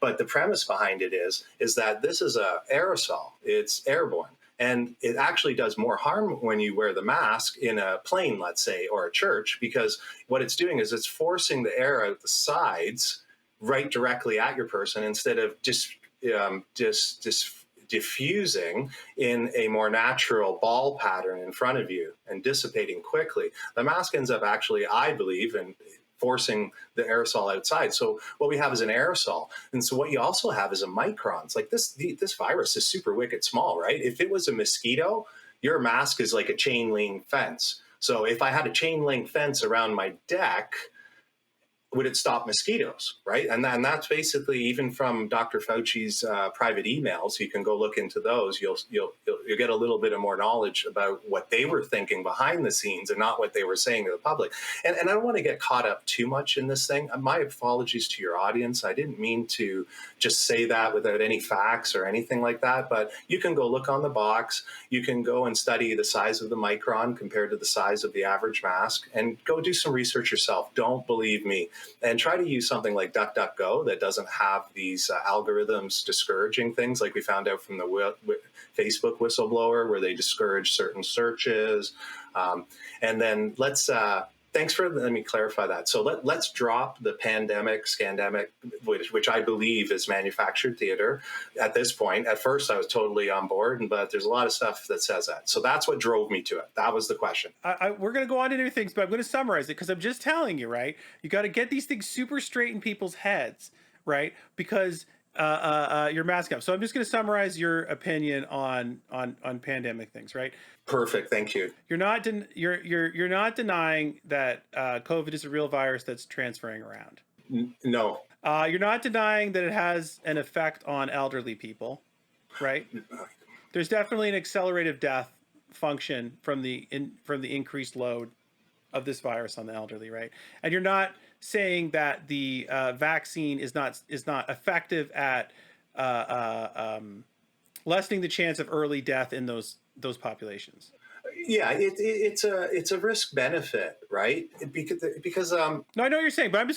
Speaker 1: But the premise behind it is that this is a aerosol. It's airborne. And it actually does more harm when you wear the mask in a plane, let's say, or a church, because what it's doing is it's forcing the air out the sides right directly at your person instead of just diffusing in a more natural ball pattern in front of you and dissipating quickly. The mask ends up actually, I believe, in forcing the aerosol outside. So what we have is an aerosol. And so what you also have is a microns. Like this virus is super wicked small, right? If it was a mosquito, your mask is like a chain link fence. So if I had a chain link fence around my deck, would it stop mosquitoes, right? And that's basically even from Dr. Fauci's private emails. You can go look into those. You'll get a little bit of more knowledge about what they were thinking behind the scenes and not what they were saying to the public. And I don't want to get caught up too much in this thing. My apologies to your audience. I didn't mean to just say that without any facts or anything like that. But you can go look on the box. You can go and study the size of the micron compared to the size of the average mask, and go do some research yourself. Don't believe me. And try to use something like DuckDuckGo that doesn't have these algorithms discouraging things like we found out from the Facebook whistleblower, where they discourage certain searches. And then let me clarify that. So let's drop the scandemic, which I believe is manufactured theater at this point. At first, I was totally on board, but there's a lot of stuff that says that. So that's what drove me to it. That was the question.
Speaker 2: We're going to go on to new things, but I'm going to summarize it because I'm just telling you, right? You got to get these things super straight in people's heads, right? Because you're masking up. So I'm just going to summarize your opinion on pandemic things, right?
Speaker 1: Perfect. Thank you.
Speaker 2: You're not you're not denying that COVID is a real virus that's transferring around.
Speaker 1: No.
Speaker 2: You're not denying that it has an effect on elderly people, right? There's definitely an accelerated death function from the increased load of this virus on the elderly, right? And you're not saying that the vaccine is not effective at lessening the chance of early death in those populations.
Speaker 1: Yeah, it's a risk benefit, right? Because
Speaker 2: No, I know what you're saying, but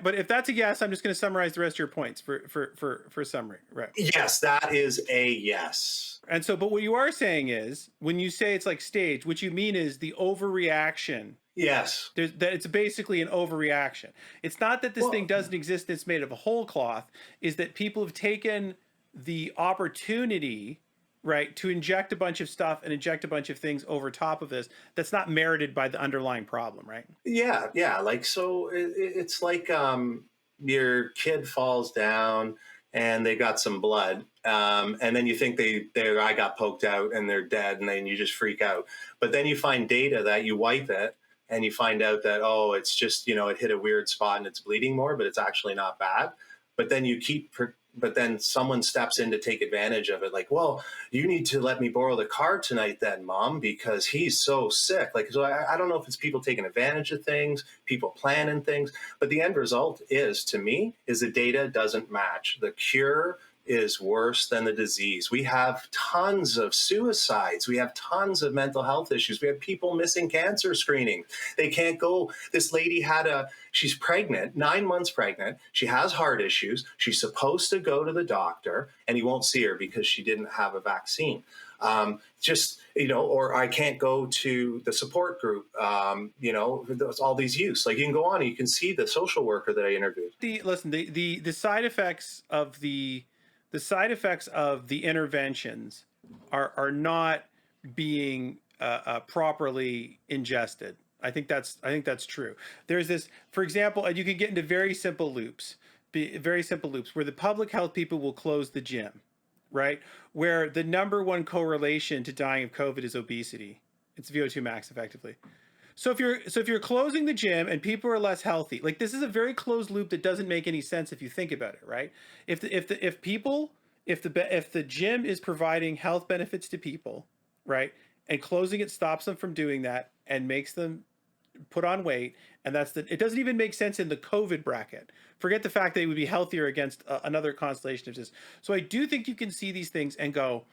Speaker 2: but if that's a yes, I'm just gonna summarize the rest of your points for summary, right?
Speaker 1: Yes, that is a yes.
Speaker 2: And so, but what you are saying is, when you say it's like staged, what you mean is the overreaction.
Speaker 1: Yes.
Speaker 2: That it's basically an overreaction. It's not that this thing doesn't exist, it's made of a whole cloth, is that people have taken the opportunity, right, to inject a bunch of stuff and inject a bunch of things over top of this that's not merited by the underlying problem, right?
Speaker 1: Yeah. Like, so it's like your kid falls down and they got some blood, and then you think their eye got poked out and they're dead, and then you just freak out. But then you find data that you wipe it, and you find out that, oh, it's just, it hit a weird spot and it's bleeding more, but it's actually not bad. But then someone steps in to take advantage of it. Like, well, you need to let me borrow the car tonight then, Mom, because he's so sick. Like, so I don't know if it's people taking advantage of things, people planning things, but the end result is, to me, is the data doesn't match. The cure is worse than the disease. We have tons of suicides. We have tons of mental health issues. We have people missing cancer screening. They can't go. This lady she's pregnant, 9 months pregnant. She has heart issues. She's supposed to go to the doctor, and he won't see her because she didn't have a vaccine. or I can't go to the support group. There's all these youths. Like, you can go on and you can see the social worker that I interviewed.
Speaker 2: The side effects of the interventions are not being properly ingested. I think that's true. There's this, for example, and you can get into very simple loops where the public health people will close the gym, right? Where the number one correlation to dying of COVID is obesity. It's VO2 max, effectively. So if you're closing the gym and people are less healthy, like, this is a very closed loop that doesn't make any sense if you think about it, right? If the gym is providing health benefits to people, right, and closing it stops them from doing that and makes them put on weight, and it doesn't even make sense in the COVID bracket. Forget the fact that it would be healthier against another constellation of this. So I do think you can see these things and go,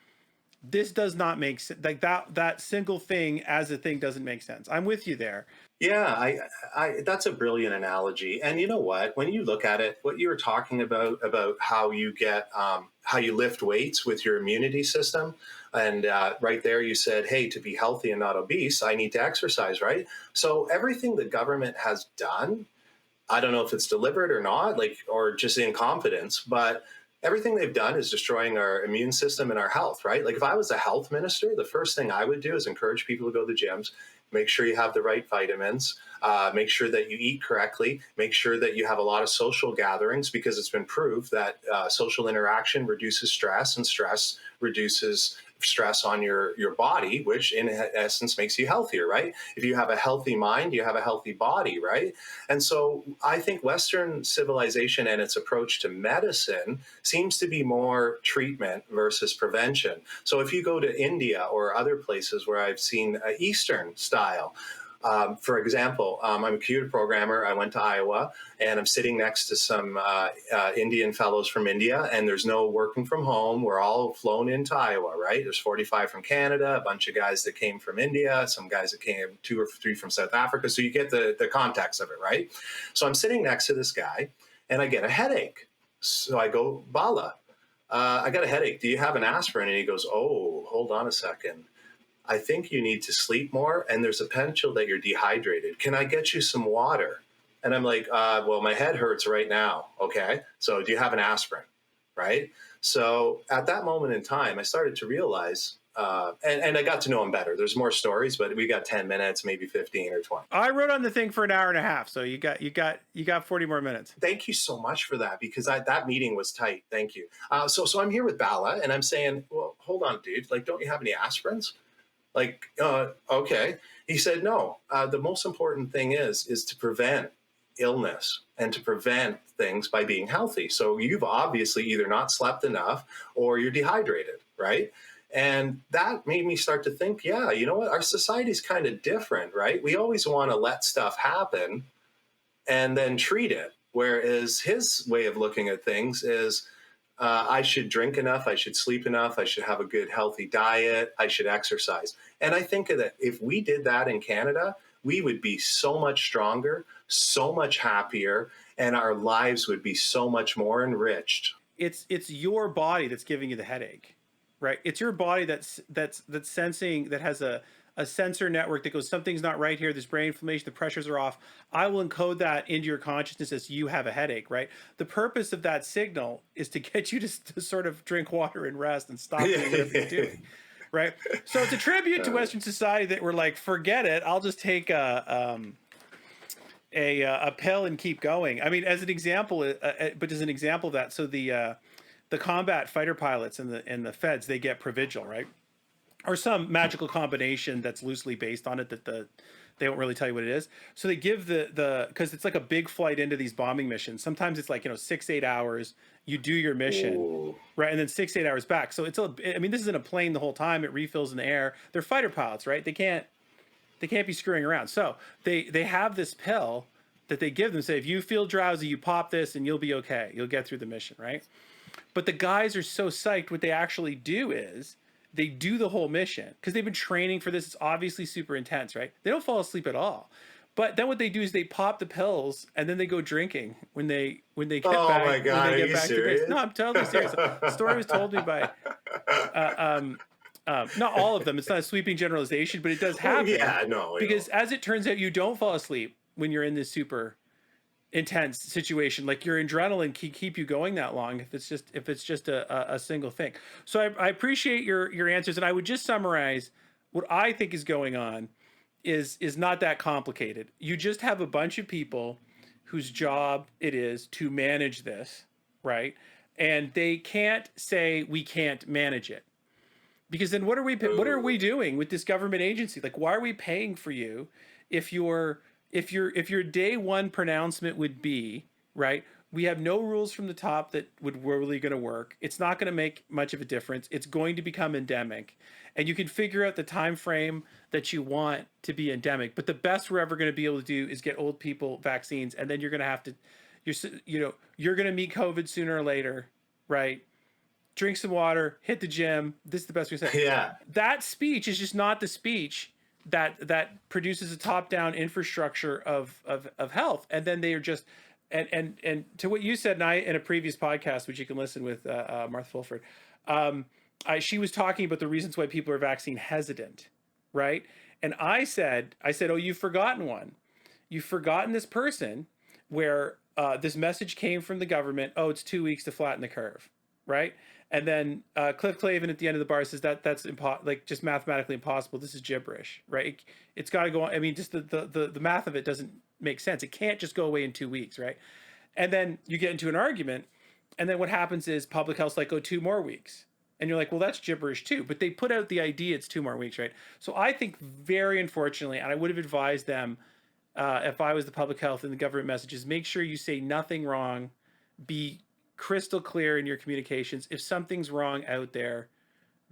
Speaker 2: this does not make sense. Like, that single thing as a thing doesn't make sense. I'm with you there.
Speaker 1: Yeah, I that's a brilliant analogy. And you know what? When you look at it, what you were talking about how you get how you lift weights with your immunity system, and right there you said, hey, to be healthy and not obese, I need to exercise, right? So everything the government has done, I don't know if it's deliberate or not, or just incompetence, but everything they've done is destroying our immune system and our health, right? Like, if I was a health minister, the first thing I would do is encourage people to go to the gyms, make sure you have the right vitamins, make sure that you eat correctly, make sure that you have a lot of social gatherings, because it's been proved that social interaction reduces stress, and stress reduces stress on your body, which in essence makes you healthier, right? If you have a healthy mind, you have a healthy body, right? And so I think Western civilization and its approach to medicine seems to be more treatment versus prevention. So if you go to India or other places where I've seen Eastern style, for example, I'm a computer programmer. I went to Iowa, and I'm sitting next to some Indian fellows from India, and there's no working from home. We're all flown into Iowa, right? There's 45 from Canada, a bunch of guys that came from India, some guys that came 2 or 3 from South Africa. So you get the context of it, right? So I'm sitting next to this guy, and I get a headache. So I go, Bala, I got a headache. Do you have an aspirin? And he goes, oh, hold on a second. I think you need to sleep more, and there's a potential that you're dehydrated. Can I get you some water? And I'm like, well, my head hurts right now. Okay, so do you have an aspirin? Right? So at that moment in time, I started to realize, and I got to know him better. There's more stories, but we got 10 minutes, maybe 15 or 20.
Speaker 2: I wrote on the thing for an hour and a half, so you got 40 more minutes.
Speaker 1: Thank you so much for that, because that meeting was tight. Thank you. So I'm here with Bala, and I'm saying, well, hold on, dude. Like, don't you have any aspirins? Like, okay. He said, no, the most important thing is to prevent illness and to prevent things by being healthy. So you've obviously either not slept enough or you're dehydrated, right? And that made me start to think, yeah, you know what? Our society's kind of different, right? We always want to let stuff happen and then treat it. Whereas his way of looking at things is, I should drink enough, I should sleep enough, I should have a good healthy diet, I should exercise. And I think that if we did that in Canada, we would be so much stronger, so much happier, and our lives would be so much more enriched.
Speaker 2: It's your body that's giving you the headache, right? It's your body that's sensing, that has a sensor network that goes, something's not right here, there's brain inflammation, the pressures are off. I will encode that into your consciousness as you have a headache, right? The purpose of that signal is to get you to sort of drink water and rest and stop doing whatever you're doing, right? So it's a tribute to Western society that we're like, forget it, I'll just take a pill and keep going. I mean, as an example, but as an example of that, so the combat fighter pilots and the feds, they get Provigil, right? Or some magical combination that's loosely based on it that they won't really tell you what it is. So they give because it's like a big flight into these bombing missions. Sometimes it's like, 6-8 hours, you do your mission, Ooh. Right? And then 6-8 hours back. So this isn't a plane the whole time. It refills in the air. They're fighter pilots, right? They can't be screwing around. So they have this pill that they give them, say, if you feel drowsy, you pop this and you'll be okay. You'll get through the mission, right? But the guys are so psyched. What they actually do is, they do the whole mission because they've been training for this. It's obviously super intense, right? They don't fall asleep at all. But then what they do is they pop the pills and then they go drinking when they get back.
Speaker 1: Oh my God,
Speaker 2: when they
Speaker 1: are
Speaker 2: get
Speaker 1: you
Speaker 2: back
Speaker 1: serious?
Speaker 2: To base. No, I'm totally serious. The story was told me by Not all of them. It's not a sweeping generalization, but it does happen.
Speaker 1: Yeah, no,
Speaker 2: because as it turns out, you don't fall asleep when you're in this super intense situation. Like your adrenaline keep you going that long if it's just a single thing. So I appreciate your answers, and I would just summarize what I think is going on is not that complicated. You just have a bunch of people whose job it is to manage this, right? And they can't say we can't manage it, because then what are we doing with this government agency? Like, why are we paying for you if your day one pronouncement would be, right, we have no rules from the top that would really going to work. It's not going to make much of a difference. It's going to become endemic, and you can figure out the time frame that you want to be endemic. But the best we're ever going to be able to do is get old people vaccines, and then you're going to have to, you're going to meet COVID sooner or later, right? Drink some water, hit the gym. This is the best we say.
Speaker 1: Yeah.
Speaker 2: That speech is just not the speech that produces a top-down infrastructure of health. And then they are just, and to what you said, and I, in a previous podcast, which you can listen with Martha Fulford, she was talking about the reasons why people are vaccine hesitant, right? And I said, oh, you've forgotten one. You've forgotten this person where this message came from the government. Oh, it's 2 weeks to flatten the curve, right? And then Cliff Clavin at the end of the bar says that's just mathematically impossible. This is gibberish, right? It's got to go on. I mean, just the math of it doesn't make sense. It can't just go away in 2 weeks, right? And then you get into an argument, and then what happens is public health's like, 2 more weeks. And you're like, well, that's gibberish too. But they put out the idea it's 2 more weeks, right? So I think very unfortunately, and I would have advised them if I was the public health and the government messages, make sure you say nothing wrong, be crystal clear in your communications. If something's wrong out there,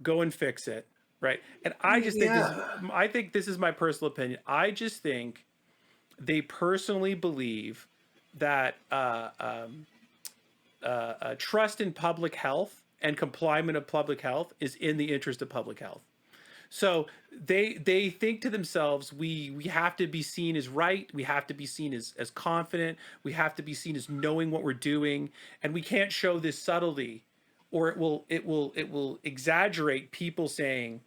Speaker 2: go and fix it, right? And I just think this is my personal opinion. I just think they personally believe that trust in public health and compliance of public health is in the interest of public health. So they think to themselves, we have to be seen as right. We have to be seen as confident. We have to be seen as knowing what we're doing, and we can't show this subtlety, or it will exaggerate people saying,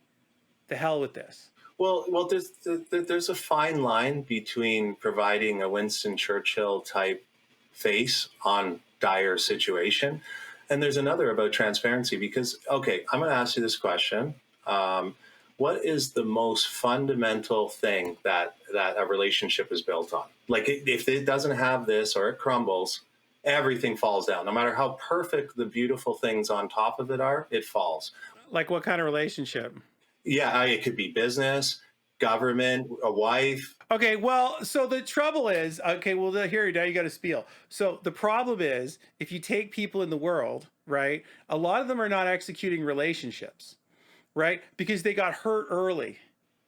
Speaker 2: "The hell with this."
Speaker 1: Well, there's a fine line between providing a Winston Churchill type face on dire situation, and there's another about transparency. Because okay, I'm going to ask you this question. What is the most fundamental thing that a relationship is built on? Like, if it doesn't have this or it crumbles, everything falls down. No matter how perfect the beautiful things on top of it are, it falls.
Speaker 2: Like what kind of relationship?
Speaker 1: Yeah, it could be business, government, a wife.
Speaker 2: Okay, well, so the trouble is, okay, well, here, now you got to spiel. So the problem is, if you take people in the world, right, a lot of them are not executing relationships. Right? Because they got hurt early.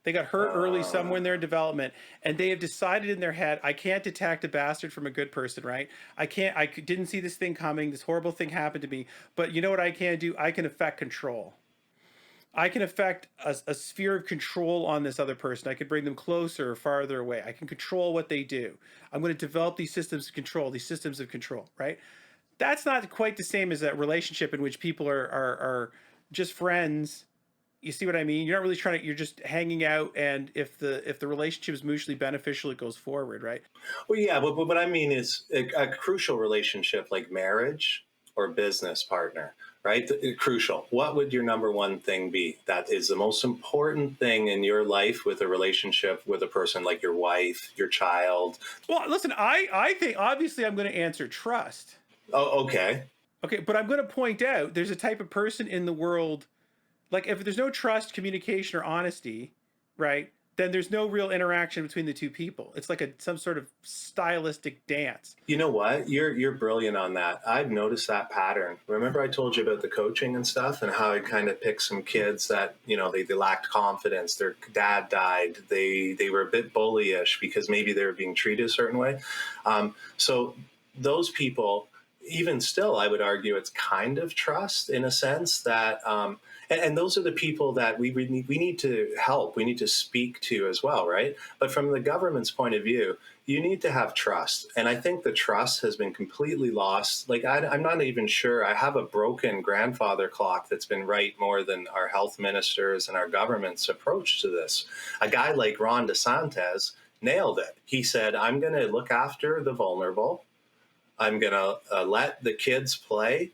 Speaker 2: They got hurt early somewhere in their development, and they have decided in their head, I can't detect a bastard from a good person, right? I didn't see this thing coming. This horrible thing happened to me. But you know what I can do? I can affect control. I can affect a sphere of control on this other person. I can bring them closer or farther away. I can control what they do. I'm going to develop these systems of control, right? That's not quite the same as that relationship in which people are just friends. You see what I mean? You're not really you're just hanging out, and if the relationship is mutually beneficial, it goes forward, right?
Speaker 1: Well, yeah, but what I mean is a crucial relationship like marriage or business partner, right? Crucial. What would your number one thing be that is the most important thing in your life with a relationship with a person like your wife, your child?
Speaker 2: Well, listen, I think obviously I'm going to answer trust.
Speaker 1: Oh, okay.
Speaker 2: Okay, but I'm going to point out there's a type of person in the world. Like, if there's no trust, communication, or honesty, right, then there's no real interaction between the two people. It's like some sort of stylistic dance.
Speaker 1: You know what? You're brilliant on that. I've noticed that pattern. Remember I told you about the coaching and stuff and how I kind of picked some kids that, they lacked confidence. Their dad died. They were a bit bullyish because maybe they were being treated a certain way. So those people, even still, I would argue it's kind of trust in a sense that And those are the people that we need to help. We need to speak to as well, right? But from the government's point of view, you need to have trust. And I think the trust has been completely lost. Like, I'm not even sure. I have a broken grandfather clock that's been right more than our health ministers and our government's approach to this. A guy like Ron DeSantis nailed it. He said, I'm going to look after the vulnerable. I'm going to let the kids play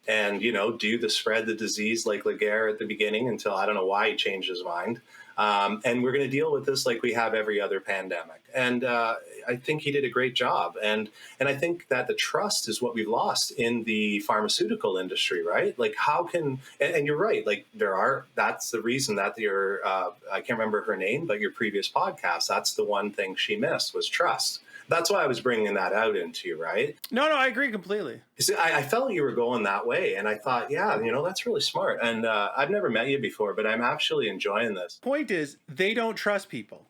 Speaker 1: and, do the spread the disease like Laguerre at the beginning until I don't know why he changed his mind. And we're going to deal with this like we have every other pandemic. And I think he did a great job. And I think that the trust is what we've lost in the pharmaceutical industry, right? Like how can, and you're right, like that's the reason that I can't remember her name, but your previous podcast, that's the one thing she missed was trust. That's why I was bringing that out into you, right?
Speaker 2: No, I agree completely.
Speaker 1: See, I felt you were going that way, and I thought, yeah, that's really smart. And I've never met you before, but I'm actually enjoying this.
Speaker 2: Point is, they don't trust people.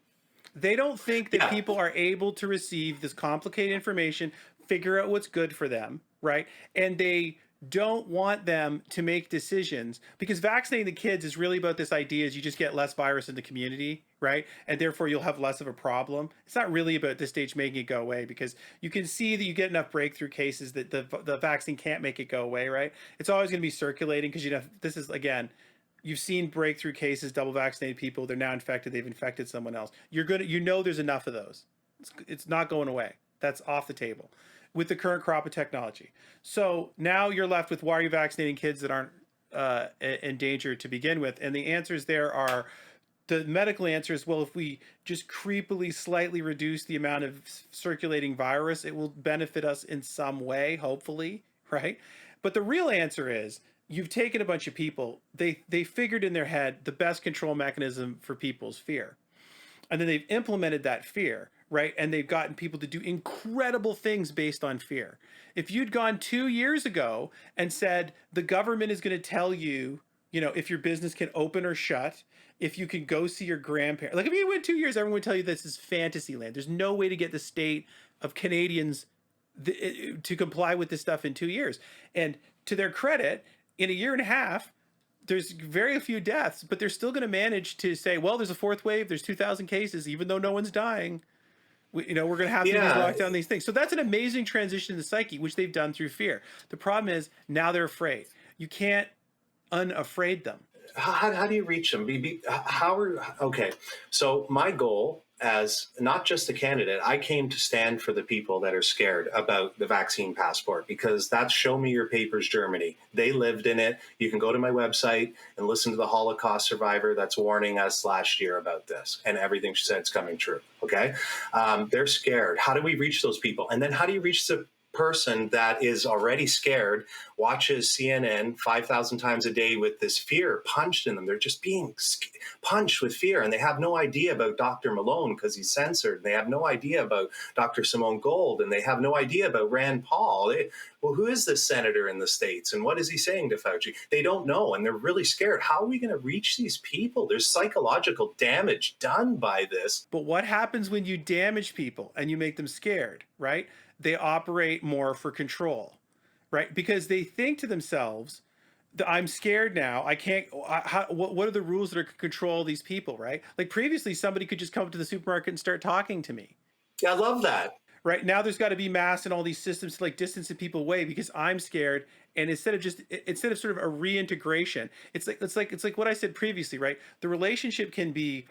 Speaker 2: They don't think that people are able to receive this complicated information, figure out what's good for them, right? And they don't want them to make decisions because vaccinating the kids is really about this idea is you just get less virus in the community, right? And therefore you'll have less of a problem. It's not really about at this stage making it go away because you can see that you get enough breakthrough cases that the vaccine can't make it go away, right? It's always going to be circulating because this is, again, you've seen breakthrough cases, double vaccinated people, they're now infected, they've infected someone else. There's enough of those. It's not going away. That's off the table with the current crop of technology. So now you're left with, why are you vaccinating kids that aren't in danger to begin with? And the answers there are, the medical answer is, well, if we just creepily slightly reduce the amount of circulating virus, it will benefit us in some way, hopefully, right? But the real answer is, you've taken a bunch of people, they figured in their head the best control mechanism for people's fear. And then they've implemented that fear, right? And they've gotten people to do incredible things based on fear. If you'd gone 2 years ago and said, the government is going to tell you, if your business can open or shut, if you can go see your grandparents. Like if you went 2 years, everyone would tell you this is fantasy land. There's no way to get the state of Canadians to comply with this stuff in 2 years. And to their credit, in a year and a half, there's very few deaths, but they're still going to manage to say, well, there's a fourth wave, there's 2,000 cases, even though no one's dying. We're going to have to lock down these things. So that's an amazing transition in the psyche, which they've done through fear. The problem is now they're afraid. You can't unafraid them.
Speaker 1: How do you reach them? Okay. So my goal as not just a candidate, I came to stand for the people that are scared about the vaccine passport, because that's Show Me Your Papers Germany. They lived in it. You can go to my website and listen to the Holocaust survivor that's warning us last year about this, and everything she said is coming true. Okay. They're scared. How do we reach those people? And then how do you reach the person that is already scared, watches CNN 5,000 times a day with this fear punched in them? They're just being punched with fear, and they have no idea about Dr. Malone because he's censored. They have no idea about Dr. Simone Gold, and they have no idea about Rand Paul. Well, who is this senator in the States, and what is he saying to Fauci? They don't know, and they're really scared. How are we going to reach these people? There's psychological damage done by this.
Speaker 2: But what happens when you damage people and you make them scared, right? They operate more for control, right? Because they think to themselves, I'm scared now. I can't, what are the rules that are control these people, right? Like previously, somebody could just come up to the supermarket and start talking to me.
Speaker 1: Yeah, I love that.
Speaker 2: Right now, there's got to be masks and all these systems to like distance people away because I'm scared. And instead of sort of a reintegration, it's like what I said previously, right? The relationship can be,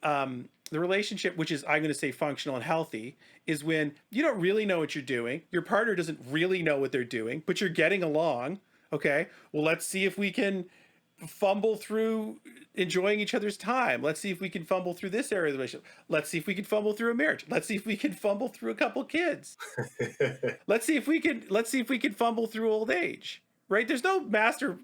Speaker 2: the relationship, which is, I'm going to say functional and healthy, is when you don't really know what you're doing. Your partner doesn't really know what they're doing, but you're getting along. Okay. Well, let's see if we can fumble through enjoying each other's time. Let's see if we can fumble through this area of the relationship. Let's see if we can fumble through a marriage. Let's see if we can fumble through a couple kids. Let's see if we can fumble through old age. Right? There's no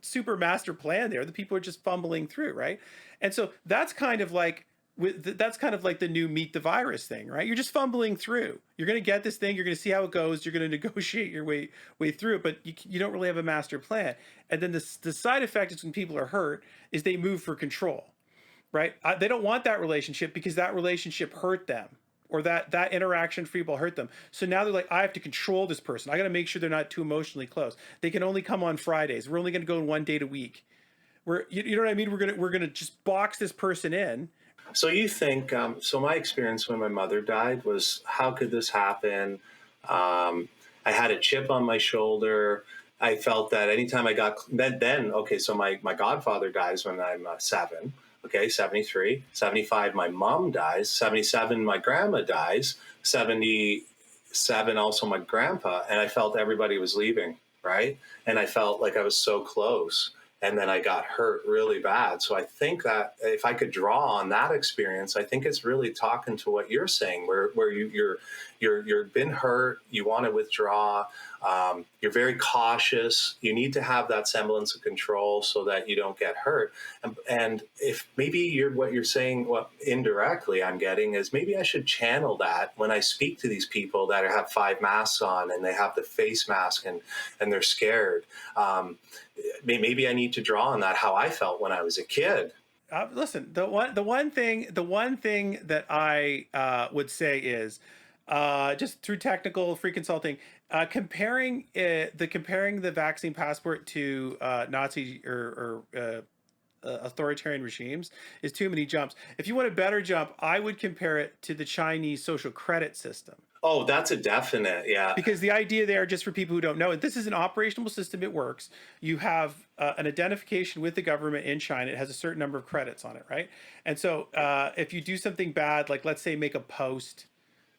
Speaker 2: super master plan there. The people are just fumbling through, right? And so that's kind of like the new meet the virus thing, right? You're just fumbling through. You're going to get this thing. You're going to see how it goes. You're going to negotiate your way through it, but you don't really have a master plan. And then the side effect is when people are hurt is they move for control, right? They don't want that relationship because that relationship hurt them, or that interaction for people hurt them. So now they're like, I have to control this person. I got to make sure they're not too emotionally close. They can only come on Fridays. We're only going to go 1 date a week. You know what I mean? We're gonna just box this person in.
Speaker 1: So you think, so my experience when my mother died was, how could this happen? Um, I had a chip on my shoulder. I felt that anytime I got, okay, so my godfather dies when I'm 7, okay, 73, 75, my mom dies, 77, my grandma dies, 77, also my grandpa, and I felt everybody was leaving, right? And I felt like I was so close, and then I got hurt really bad. So I think that if I could draw on that experience, I think it's really talking to what you're saying, where you're been hurt, you want to withdraw, you're very cautious, you need to have that semblance of control so that you don't get hurt. And if maybe what you're saying, what indirectly I'm getting is, maybe I should channel that when I speak to these people that have 5 masks on and they have the face mask and they're scared. Maybe I need to draw on that, how I felt when I was a kid.
Speaker 2: Listen, the one thing that I would say is, just through technical free consulting, comparing the vaccine passport to Nazi or authoritarian regimes is too many jumps. If you want a better jump, I would compare it to the Chinese social credit system.
Speaker 1: Oh, that's a definite, yeah.
Speaker 2: Because the idea there, just for people who don't know, this is an operational system. It works. You have an identification with the government in China. It has a certain number of credits on it, right? And so if you do something bad, like let's say make a post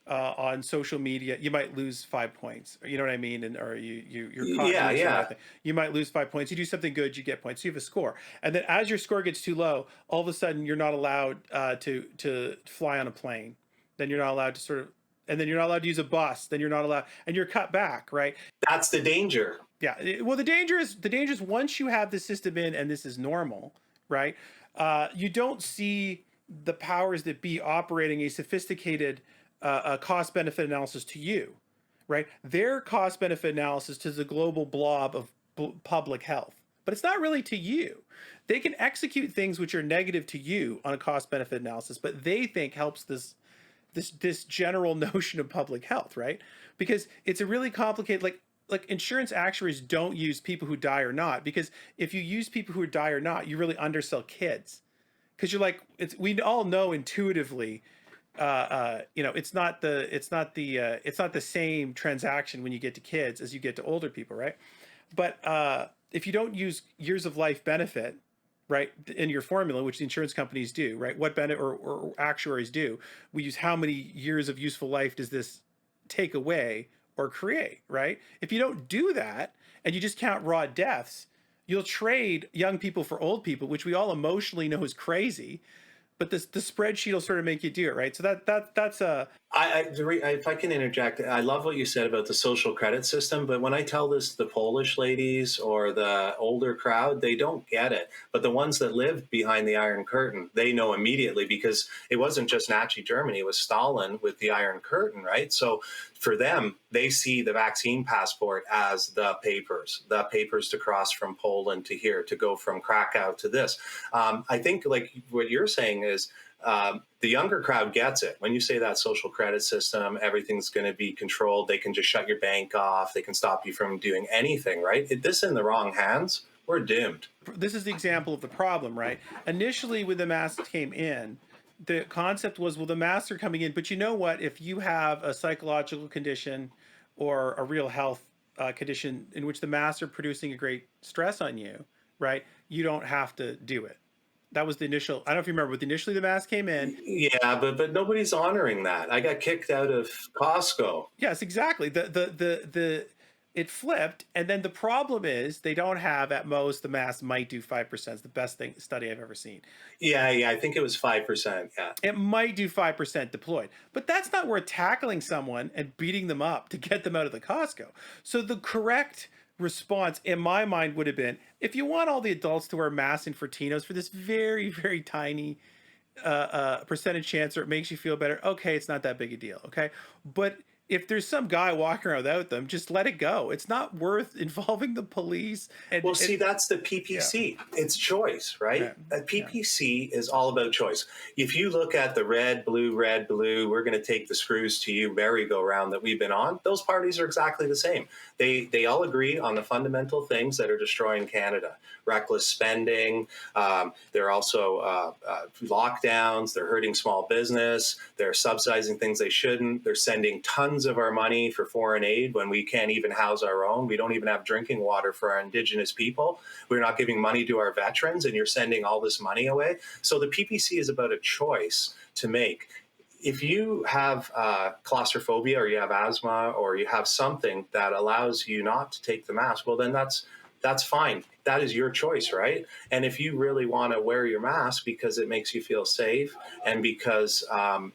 Speaker 2: on social media, you might lose 5 points. You know what I mean? And or you're caught doing something. You might lose 5 points. You do something good, you get points. So you have a score. And then as your score gets too low, all of a sudden you're not allowed to fly on a plane. Then you're not allowed to and then you're not allowed to use a bus. Then you're not allowed, and you're cut back, right?
Speaker 1: That's the danger.
Speaker 2: Yeah. Well, the danger is once you have the system in and this is normal, right? You don't see the powers that be operating a sophisticated cost benefit analysis to you, right? Their cost benefit analysis to the global blob of public health, but it's not really to you. They can execute things which are negative to you on a cost benefit analysis, but they think helps this general notion of public health, right? Because it's a really complicated, like insurance actuaries don't use people who die or not, because if you use people who die or not, you really undersell kids, because you're like, we all know intuitively, it's not the same transaction when you get to kids as you get to older people, right? But if you don't use years of life benefit, right, in your formula, which the insurance companies do, right? What benefit or actuaries do, we use how many years of useful life does this take away or create, right? If you don't do that and you just count raw deaths, you'll trade young people for old people, which we all emotionally know is crazy. But the spreadsheet will sort of make you do it, right? So that's a.
Speaker 1: If I can interject, I love what you said about the social credit system. But when I tell this to the Polish ladies or the older crowd, they don't get it. But the ones that live behind the Iron Curtain, they know immediately, because it wasn't just Nazi Germany; it was Stalin with the Iron Curtain, right? So for them, they see the vaccine passport as the papers to cross from Poland to here, to go from Krakow to this. I think, like what you're saying is, the younger crowd gets it. When you say that social credit system, everything's going to be controlled. They can just shut your bank off. They can stop you from doing anything, right? If this in the wrong hands, we're doomed.
Speaker 2: This is the example of the problem, right? Initially, when the masks came in, the concept was, well, the masks are coming in, but you know what? If you have a psychological condition or a real health condition in which the masks are producing a great stress on you, right? You don't have to do it. That was the initial. I don't know if you remember, but initially the mask came in.
Speaker 1: Yeah, but nobody's honoring that. I got kicked out of Costco.
Speaker 2: Yes, exactly. It flipped, and then the problem is they don't have, at most, the mask might do 5%. It's the best study I've ever seen.
Speaker 1: Yeah, I think it was 5%. Yeah,
Speaker 2: it might do 5% deployed, but that's not worth tackling someone and beating them up to get them out of the Costco. So the correct response in my mind would have been, if you want all the adults to wear masks in Fortinos for this very, very tiny percentage chance, or it makes you feel better, okay, it's not that big a deal, okay? But if there's some guy walking around without them, just let it go. It's not worth involving the police. And
Speaker 1: Well, see, that's the
Speaker 2: yeah,
Speaker 1: PPC. It's choice, right?
Speaker 2: yeah,
Speaker 1: A
Speaker 2: yeah.
Speaker 1: PPC is all about choice. If you look at the red, blue, we're going to take the screws to you merry-go-round that we've been on, those parties are exactly the same. They all agree on the fundamental things that are destroying Canada. Reckless spending. They're also lockdowns. They're hurting small business. They're subsidizing things they shouldn't. They're sending tons of our money for foreign aid when we can't even house our own. We don't even have drinking water for our Indigenous people. We're not giving money to our veterans, and you're sending all this money away. So the PPC is about a choice to make. If you have claustrophobia, or you have asthma, or you have something that allows you not to take the mask, well, then that's fine. That is your choice, right? And if you really want to wear your mask because it makes you feel safe and because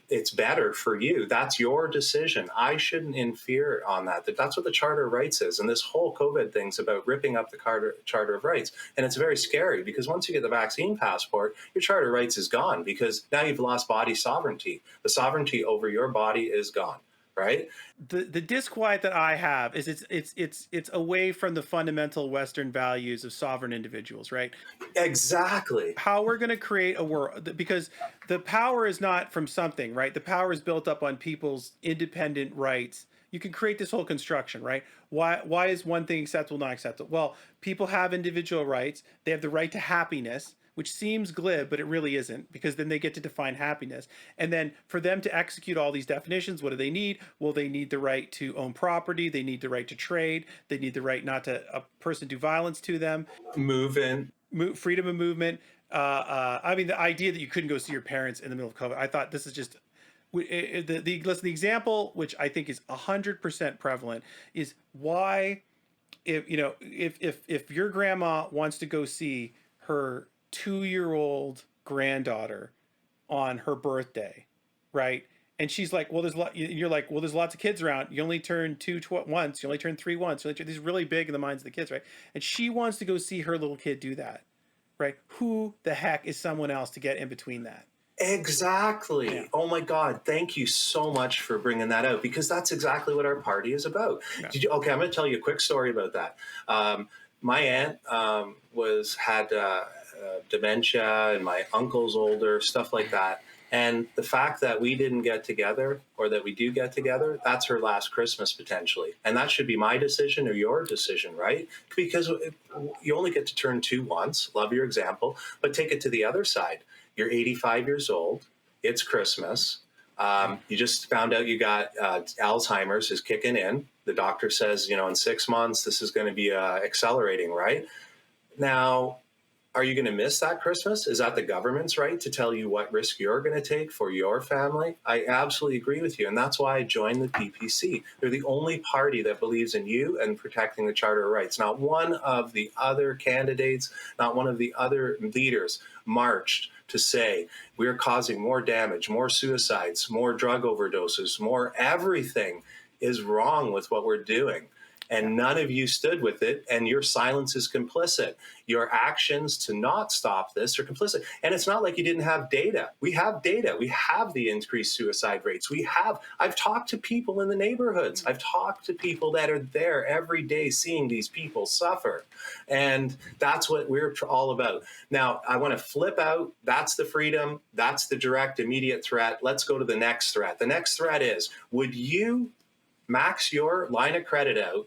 Speaker 1: it's better for you, that's your decision. I shouldn't interfere on that. That's what the Charter of Rights is. And this whole COVID thing's about ripping up the Charter of Rights. And it's very scary because once you get the vaccine passport, your Charter of Rights is gone because now you've lost body sovereignty. The sovereignty over your body is gone. Right?
Speaker 2: The disquiet that I have is it's away from the fundamental Western values of sovereign individuals, right?
Speaker 1: Exactly.
Speaker 2: How we're going to create a world, because the power is not from something, right? The power is built up on people's independent rights. You can create this whole construction, right? Why is one thing acceptable, not acceptable? Well, people have individual rights. They have the right to happiness, which seems glib, but it really isn't, because then they get to define happiness. And then for them to execute all these definitions, what do they need? Well, they need the right to own property. They need the right to trade. They need the right not to a person do violence to them.
Speaker 1: Move in.
Speaker 2: Freedom of movement. I mean, the idea that you couldn't go see your parents in the middle of COVID, I thought this is just the example, which I think is 100% prevalent, is why if your grandma wants to go see her 2-year-old granddaughter on her birthday, right? And she's like, well, you're like, well, there's lots of kids around. You only turn once. You only turn 3 once. This is really big in the minds of the kids, right? And she wants to go see her little kid do that, right? Who the heck is someone else to get in between that?
Speaker 1: Exactly.
Speaker 2: Yeah.
Speaker 1: Oh my God. Thank you so much for bringing that out because that's exactly what our party is about.
Speaker 2: Yeah.
Speaker 1: Okay, I'm going to tell you a quick story about that. My aunt had dementia, and my uncle's older, stuff like that. And the fact that we didn't get together, or that we do get together, that's her last Christmas potentially. And that should be my decision or your decision, right? Because you only get to turn 2 once. Love your example. But take it to the other side. You're 85 years old. It's Christmas. You just found out you got Alzheimer's is kicking in. The doctor says, in 6 months, this is going to be accelerating, right? Now, are you going to miss that Christmas? Is that the government's right to tell you what risk you're going to take for your family? I absolutely agree with you. And that's why I joined the PPC. They're the only party that believes in you and protecting the Charter of Rights. Not one of the other candidates, not one of the other leaders marched to say we're causing more damage, more suicides, more drug overdoses, more everything is wrong with what we're doing. And none of you stood with it, and your silence is complicit. Your actions to not stop this are complicit. And it's not like you didn't have data. We have data. We have the increased suicide rates. I've talked to people in the neighborhoods. I've talked to people that are there every day seeing these people suffer. And that's what we're all about. Now, I want to flip out. That's the freedom. That's the direct, immediate threat. Let's go to the next threat. The next threat is, would you max your line of credit out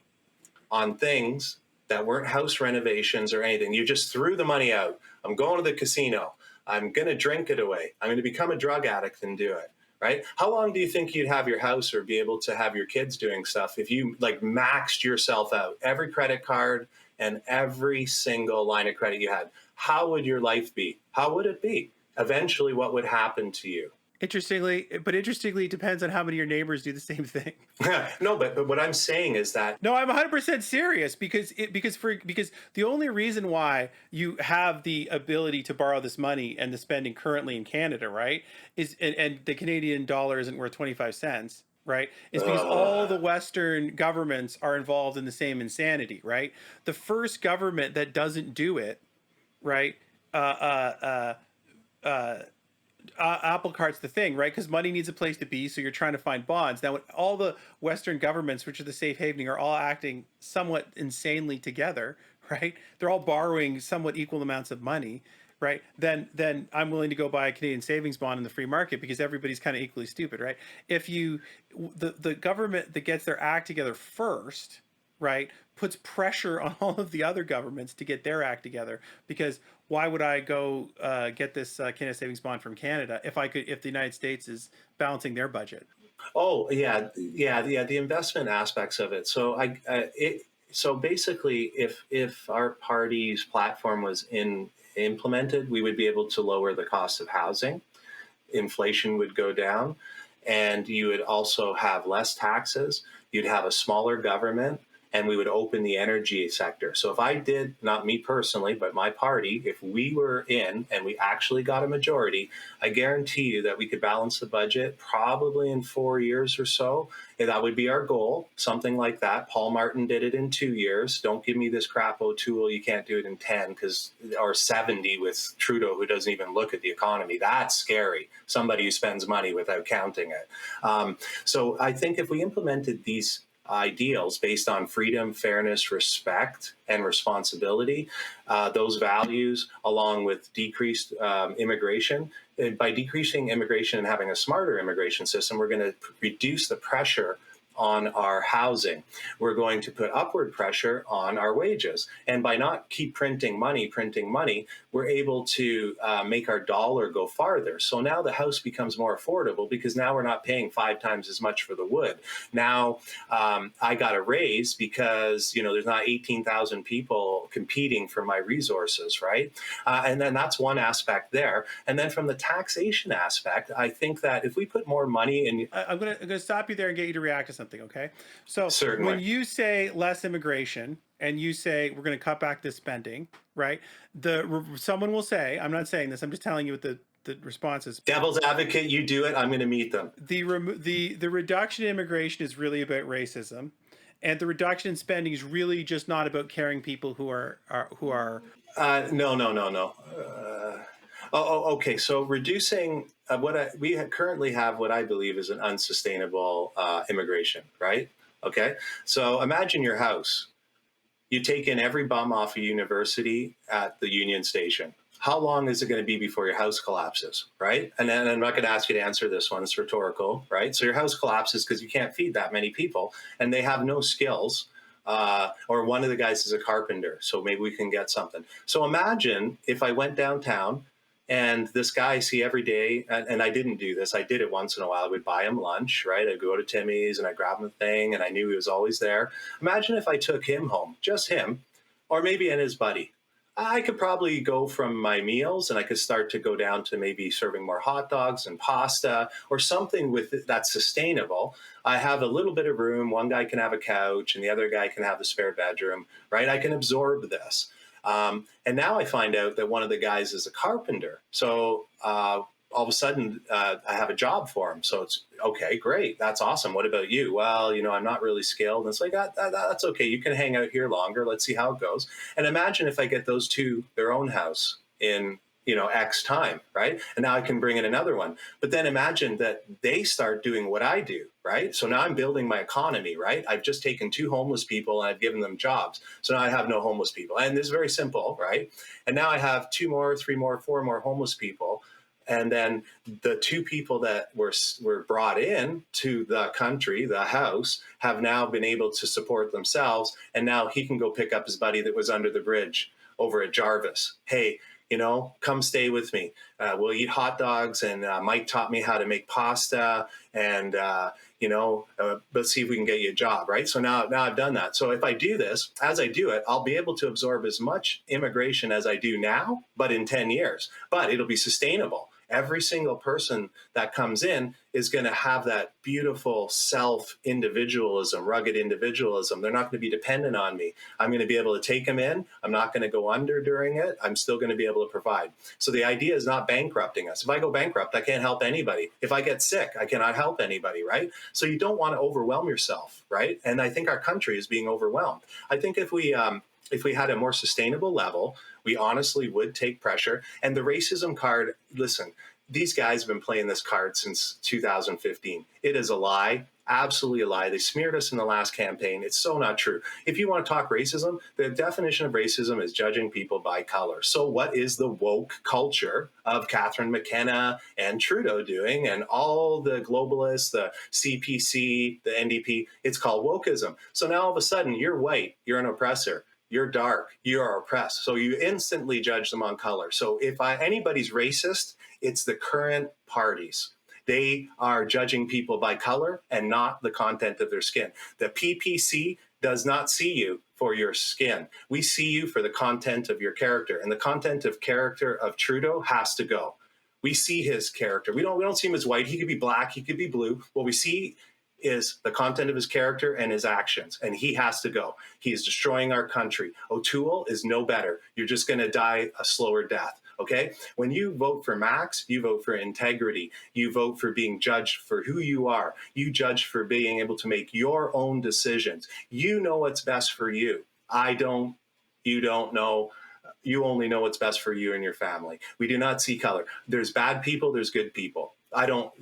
Speaker 1: on things that weren't house renovations or anything? You just threw the money out. I'm going to the casino. I'm going to drink it away. I'm going to become a drug addict and do it, right? How long do you think you'd have your house or be able to have your kids doing stuff if you maxed yourself out? Every credit card and every single line of credit you had. How would your life be? How would it be? Eventually, what would happen to you?
Speaker 2: Interestingly, it depends on how many of your neighbors do the same thing.
Speaker 1: No, but what I'm saying is that
Speaker 2: no, I'm 100% serious because the only reason why you have the ability to borrow this money and the spending currently in Canada, right, is and the Canadian dollar isn't worth 25 cents, right, is because all the Western governments are involved in the same insanity, right? The first government that doesn't do it, right, Apple Cart's the thing, right? Because money needs a place to be, so you're trying to find bonds. Now, when all the Western governments, which are the safe havening, are all acting somewhat insanely together, right? They're all borrowing somewhat equal amounts of money, right? Then I'm willing to go buy a Canadian savings bond in the free market because everybody's kind of equally stupid, right? If you the government that gets their act together first, right, puts pressure on all of the other governments to get their act together. Because why would I go get this Canada Savings Bond from Canada if the United States is balancing their budget?
Speaker 1: Oh yeah. The investment aspects of it. So basically, if our party's platform was implemented, we would be able to lower the cost of housing. Inflation would go down, and you would also have less taxes. You'd have a smaller government, and we would open the energy sector. So if I did, not me personally, but my party, if we were in and we actually got a majority, I guarantee you that we could balance the budget probably in 4 years or so. And that would be our goal, something like that. Paul Martin did it in 2 years. Don't give me this crap, O'Toole, you can't do it in 10, or 70 with Trudeau, who doesn't even look at the economy. That's scary. Somebody who spends money without counting it. So I think if we implemented these ideals based on freedom, fairness, respect, and responsibility, those values, along with decreased immigration. And by decreasing immigration and having a smarter immigration system, we're going to reduce the pressure on our housing. We're going to put upward pressure on our wages. And by not keep printing money, we're able to make our dollar go farther. So now the house becomes more affordable because now we're not paying 5 times as much for the wood. Now I got a raise because, there's not 18,000 people competing for my resources, right? And then that's one aspect there. And then from the taxation aspect, I think that if we put more money in...
Speaker 2: I'm gonna stop you there and get you to react to something, okay? So
Speaker 1: Certainly.
Speaker 2: when you say less immigration and you say we're going to cut back this spending, right? Someone will say, I'm not saying this, I'm just telling you what the response is.
Speaker 1: Devil's advocate, you do it, I'm going to meet them.
Speaker 2: The reduction in immigration is really about racism, and the reduction in spending is really just not about caring people who are
Speaker 1: No. Okay. So reducing we currently have what I believe is an unsustainable immigration, right? Okay. So imagine your house. You take in every bum off a university at the Union Station. How long is it going to be before your house collapses, right? And then I'm not going to ask you to answer this one. It's rhetorical, right? So your house collapses because you can't feed that many people, and they have no skills. Or one of the guys is a carpenter, so maybe we can get something. So imagine if I went downtown and this guy I see every day, and I didn't do this, I did it once in a while. I would buy him lunch, right? I'd go to Timmy's and I'd grab him a thing, and I knew he was always there. Imagine if I took him home, just him, or maybe and his buddy. I could probably go from my meals and I could start to go down to maybe serving more hot dogs and pasta or something that's sustainable. I have a little bit of room. One guy can have a couch and the other guy can have the spare bedroom, right? I can absorb this. And now I find out that one of the guys is a carpenter. So all of a sudden I have a job for him. So it's okay, great. That's awesome. What about you? Well, I'm not really skilled. And it's like, that's okay. You can hang out here longer. Let's see how it goes. And imagine if I get those two their own house in, X time, right? And now I can bring in another one. But then imagine that they start doing what I do, right? So now I'm building my economy, right? I've just taken 2 homeless people and I've given them jobs. So now I have no homeless people. And this is very simple, right? And now I have 2 more, 3 more, 4 more homeless people. And then the 2 people that were brought in to the country, the house, have now been able to support themselves. And now he can go pick up his buddy that was under the bridge over at Jarvis. Hey, come stay with me. We'll eat hot dogs. And Mike taught me how to make pasta. And, let's see if we can get you a job, right? So now I've done that. So if I do this, as I do it, I'll be able to absorb as much immigration as I do now, but in 10 years. But it'll be sustainable. Every single person that comes in is going to have that beautiful self-individualism, rugged individualism. They're not going to be dependent on me. I'm going to be able to take them in. I'm not going to go under during it. I'm still going to be able to provide. So the idea is not bankrupting us. If I go bankrupt, I can't help anybody. If I get sick, I cannot help anybody, right? So you don't want to overwhelm yourself, right? And I think our country is being overwhelmed. I think if we had a more sustainable level, we honestly would take pressure. And the racism card, listen, these guys have been playing this card since 2015. It is a lie. Absolutely a lie. They smeared us in the last campaign. It's so not true. If you want to talk racism, the definition of racism is judging people by color. So what is the woke culture of Catherine McKenna and Trudeau doing, and all the globalists, the CPC, the NDP? It's called wokeism. So now all of a sudden you're white, you're an oppressor. You're dark, you are oppressed. So you instantly judge them on color. So if anybody's racist, it's the current parties. They are judging people by color and not the content of their skin. The PPC does not see you for your skin. We see you for the content of your character, and the content of character of Trudeau has to go. We see his character. We don't see him as white. He could be black. He could be blue. What we see is the content of his character and his actions, and he has to go. He is destroying our country. O'Toole is no better. You're just going to die a slower death. Okay? When you vote for Max, you vote for integrity. You vote for being judged for who you are. You judge for being able to make your own decisions. You know what's best for you. I don't. You don't know. You only know what's best for you and your family. We do not see color. There's bad people. There's good people. I don't.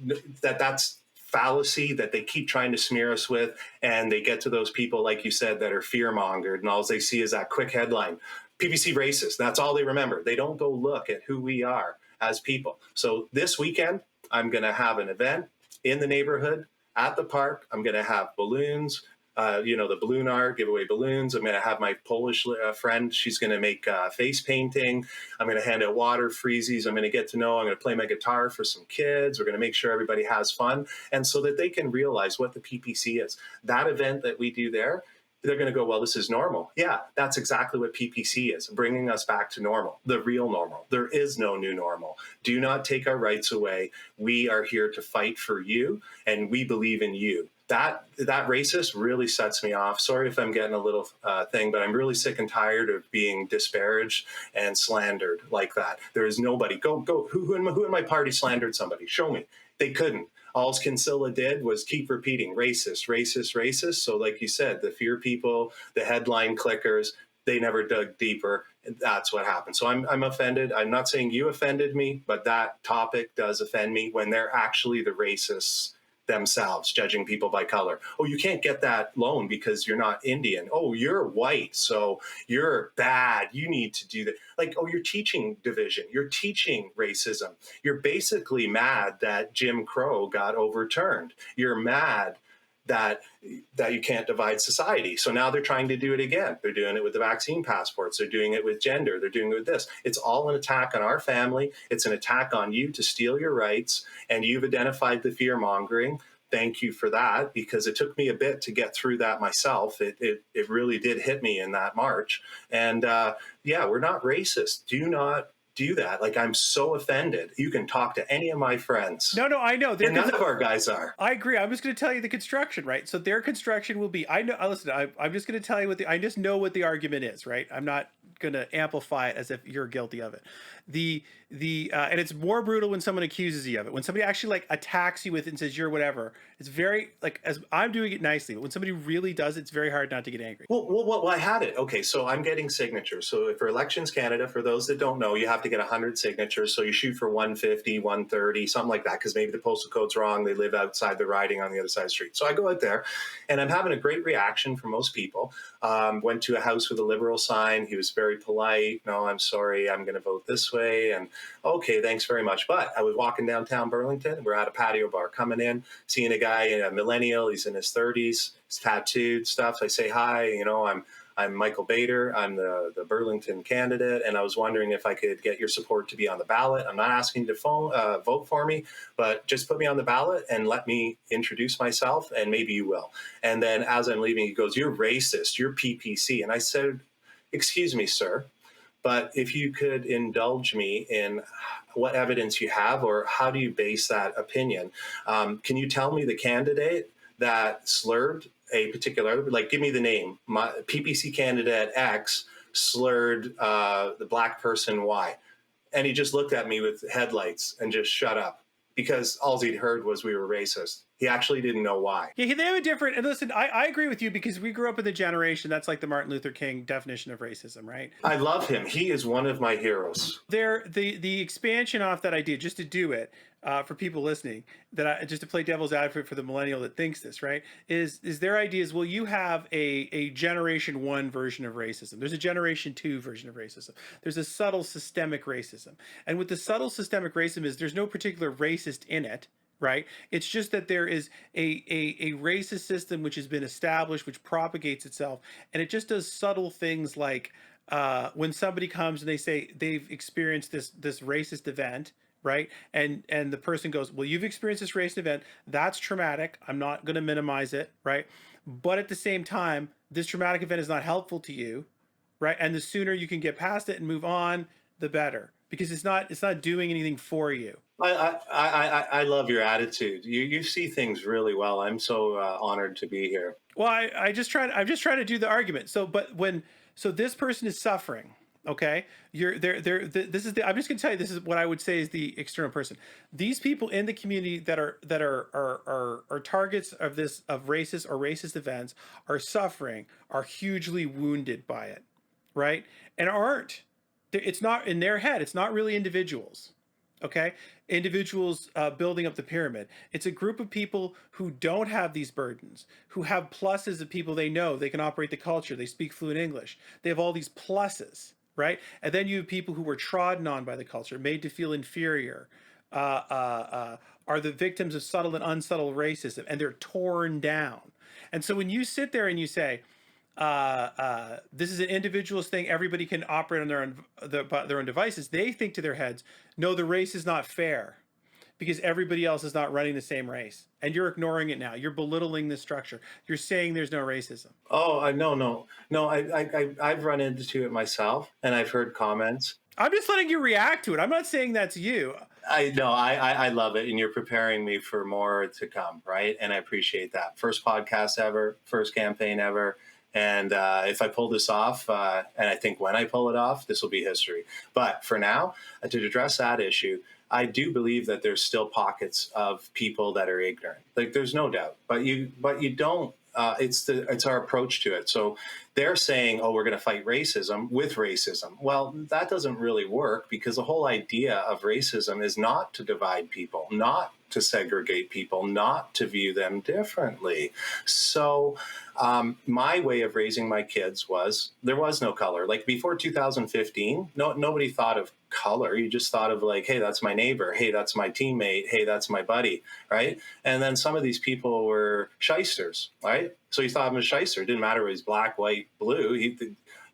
Speaker 1: That's fallacy that they keep trying to smear us with, and they get to those people, like you said, that are fear-mongered, and all they see is that quick headline, PPC racist. That's all they remember. They don't go look at who we are as people. So this weekend, I'm going to have an event in the neighborhood at the park. I'm going to have balloons, the balloon art, give away balloons. I'm going to have my Polish friend. She's going to make face painting. I'm going to hand out water freezies. I'm going to get to know. I'm going to play my guitar for some kids. We're going to make sure everybody has fun. And so that they can realize what the PPC is. That event that we do there, they're going to go, well, this is normal. Yeah, that's exactly what PPC is, bringing us back to normal, the real normal. There is no new normal. Do not take our rights away. We are here to fight for you, and we believe in you. That racist really sets me off. Sorry if I'm getting a little thing, but I'm really sick and tired of being disparaged and slandered like that. There is nobody. Go. Who in my party slandered somebody? Show me. They couldn't. All Kinsella did was keep repeating racist, racist, racist. So like you said, the fear people, the headline clickers, they never dug deeper. That's what happened. So I'm offended. I'm not saying you offended me, but that topic does offend me when they're actually the racists themselves, judging people by color. Oh, you can't get that loan because you're not Indian. Oh, you're white, so you're bad. You need to do that. Like, oh, you're teaching division. You're teaching racism. You're basically mad that Jim Crow got overturned. You're mad that you can't divide society. So now they're trying to do it again. They're doing it with the vaccine passports. They're doing it with gender. They're doing it with this. It's all an attack on our family. It's an attack on you to steal your rights. And you've identified the fear mongering. Thank you for that, because it took me a bit to get through that myself. It really did hit me in that March. And yeah, we're not racist. Do not do that. Like, I'm so offended. You can talk to any of my friends.
Speaker 2: No, I know.
Speaker 1: And none of our guys are.
Speaker 2: I agree. I'm just going to tell you the construction, right? So their construction will be, I know, listen, I'm just going to tell you I just know what the argument is, right? I'm not going to amplify it as if you're guilty of it. And it's more brutal when someone accuses you of it. When somebody actually like attacks you with it and says you're whatever, it's very like, as I'm doing it nicely, but when somebody really does, it's very hard not to get angry.
Speaker 1: Well, I had it. Okay, so I'm getting signatures. So for Elections Canada, for those that don't know, you have to get 100 signatures. So you shoot for 150, 130, something like that, because maybe the postal code's wrong. They live outside the riding on the other side of the street. So I go out there, and I'm having a great reaction from most people. Went to a house with a Liberal sign. He was very polite. No, I'm sorry. I'm going to vote this way. And okay, thanks very much. But I was walking downtown Burlington. We're at a patio bar coming in, seeing a guy, a millennial. He's in his 30s. He's tattooed stuff. So I say hi. I'm Michael Bader. I'm the Burlington candidate, and I was wondering if I could get your support to be on the ballot. I'm not asking you to vote for me, but just put me on the ballot and let me introduce myself, and maybe you will. And then as I'm leaving, he goes, "You're racist. You're PPC." And I said, "Excuse me, sir, but if you could indulge me in what evidence you have, or how do you base that opinion? Can you tell me the candidate that slurred a particular, like, give me the name. My PPC candidate X slurred the black person Y." And he just looked at me with headlights and just shut up, because all he'd heard was we were racist. He actually didn't know why.
Speaker 2: Yeah, they have a different. And listen, I agree with you because we grew up in the generation that's like the Martin Luther King definition of racism, right?
Speaker 1: I love him. He is one of my heroes.
Speaker 2: The expansion off that idea, just to do it for people listening, just to play devil's advocate for the millennial that thinks this, right? Is their idea is, well, you have a generation one version of racism. There's a generation two version of racism. There's a subtle systemic racism, and with the subtle systemic racism is there's no particular racist in it. Right. It's just that there is a racist system which has been established, which propagates itself, and it just does subtle things like when somebody comes and they say they've experienced this racist event, right? And the person goes, well, you've experienced this racist event. That's traumatic. I'm not going to minimize it, right? But at the same time, this traumatic event is not helpful to you, right? And the sooner you can get past it and move on, the better, because it's not doing anything for you.
Speaker 1: I love your attitude. You see things really well. I'm so honored to be here.
Speaker 2: Well, I'm just trying to do the argument. So this person is suffering. Okay, this is I'm just going to tell you, this is what I would say is the external person. These people in the community that are targets of racist or racist events are suffering, are hugely wounded by it, right? And aren't. It's not in their head. It's not really individuals. Okay, individuals building up the pyramid. It's a group of people who don't have these burdens, who have pluses of people they know. They can operate the culture. They speak fluent English. They have all these pluses, right? And then you have people who were trodden on by the culture, made to feel inferior, are the victims of subtle and unsubtle racism, and they're torn down. And so when you sit there and you say, this is an individualist thing, everybody can operate on their own devices, they think to their heads, no, the race is not fair because everybody else is not running the same race, and you're ignoring it now. You're belittling the structure. You're saying there's no racism.
Speaker 1: Oh, no. I've run into it myself, and I've heard comments.
Speaker 2: I'm just letting you react to it. I'm not saying that's you.
Speaker 1: I love it, and you're preparing me for more to come, right? And I appreciate that. First podcast ever, first campaign ever. And if I pull this off, and I think when I pull it off, this will be history. But for now, to address that issue, I do believe that there's still pockets of people that are ignorant. Like, there's no doubt. But you don't. It's our approach to it. So they're saying, oh, we're going to fight racism with racism. Well, that doesn't really work, because the whole idea of racism is not to divide people, not to segregate people, not to view them differently. So my way of raising my kids was, there was no color. Like before 2015, nobody thought of color. You just thought of like, hey, that's my neighbor. Hey, that's my teammate. Hey, that's my buddy, right? And then some of these people were shysters, right? So you thought of him as shyster. It didn't matter if he's black, white, blue.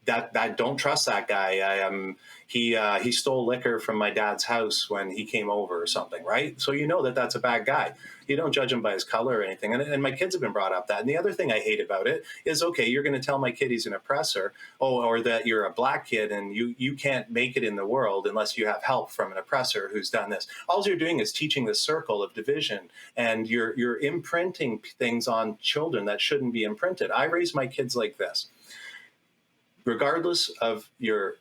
Speaker 1: That don't trust that guy. He stole liquor from my dad's house when he came over or something, right? So you know that that's a bad guy. You don't judge him by his color or anything. And my kids have been brought up that. And the other thing I hate about it is, okay, you're going to tell my kid he's an oppressor, or that you're a black kid and you can't make it in the world unless you have help from an oppressor who's done this. All you're doing is teaching the circle of division, and you're imprinting things on children that shouldn't be imprinted. I raise my kids like this. Regardless of your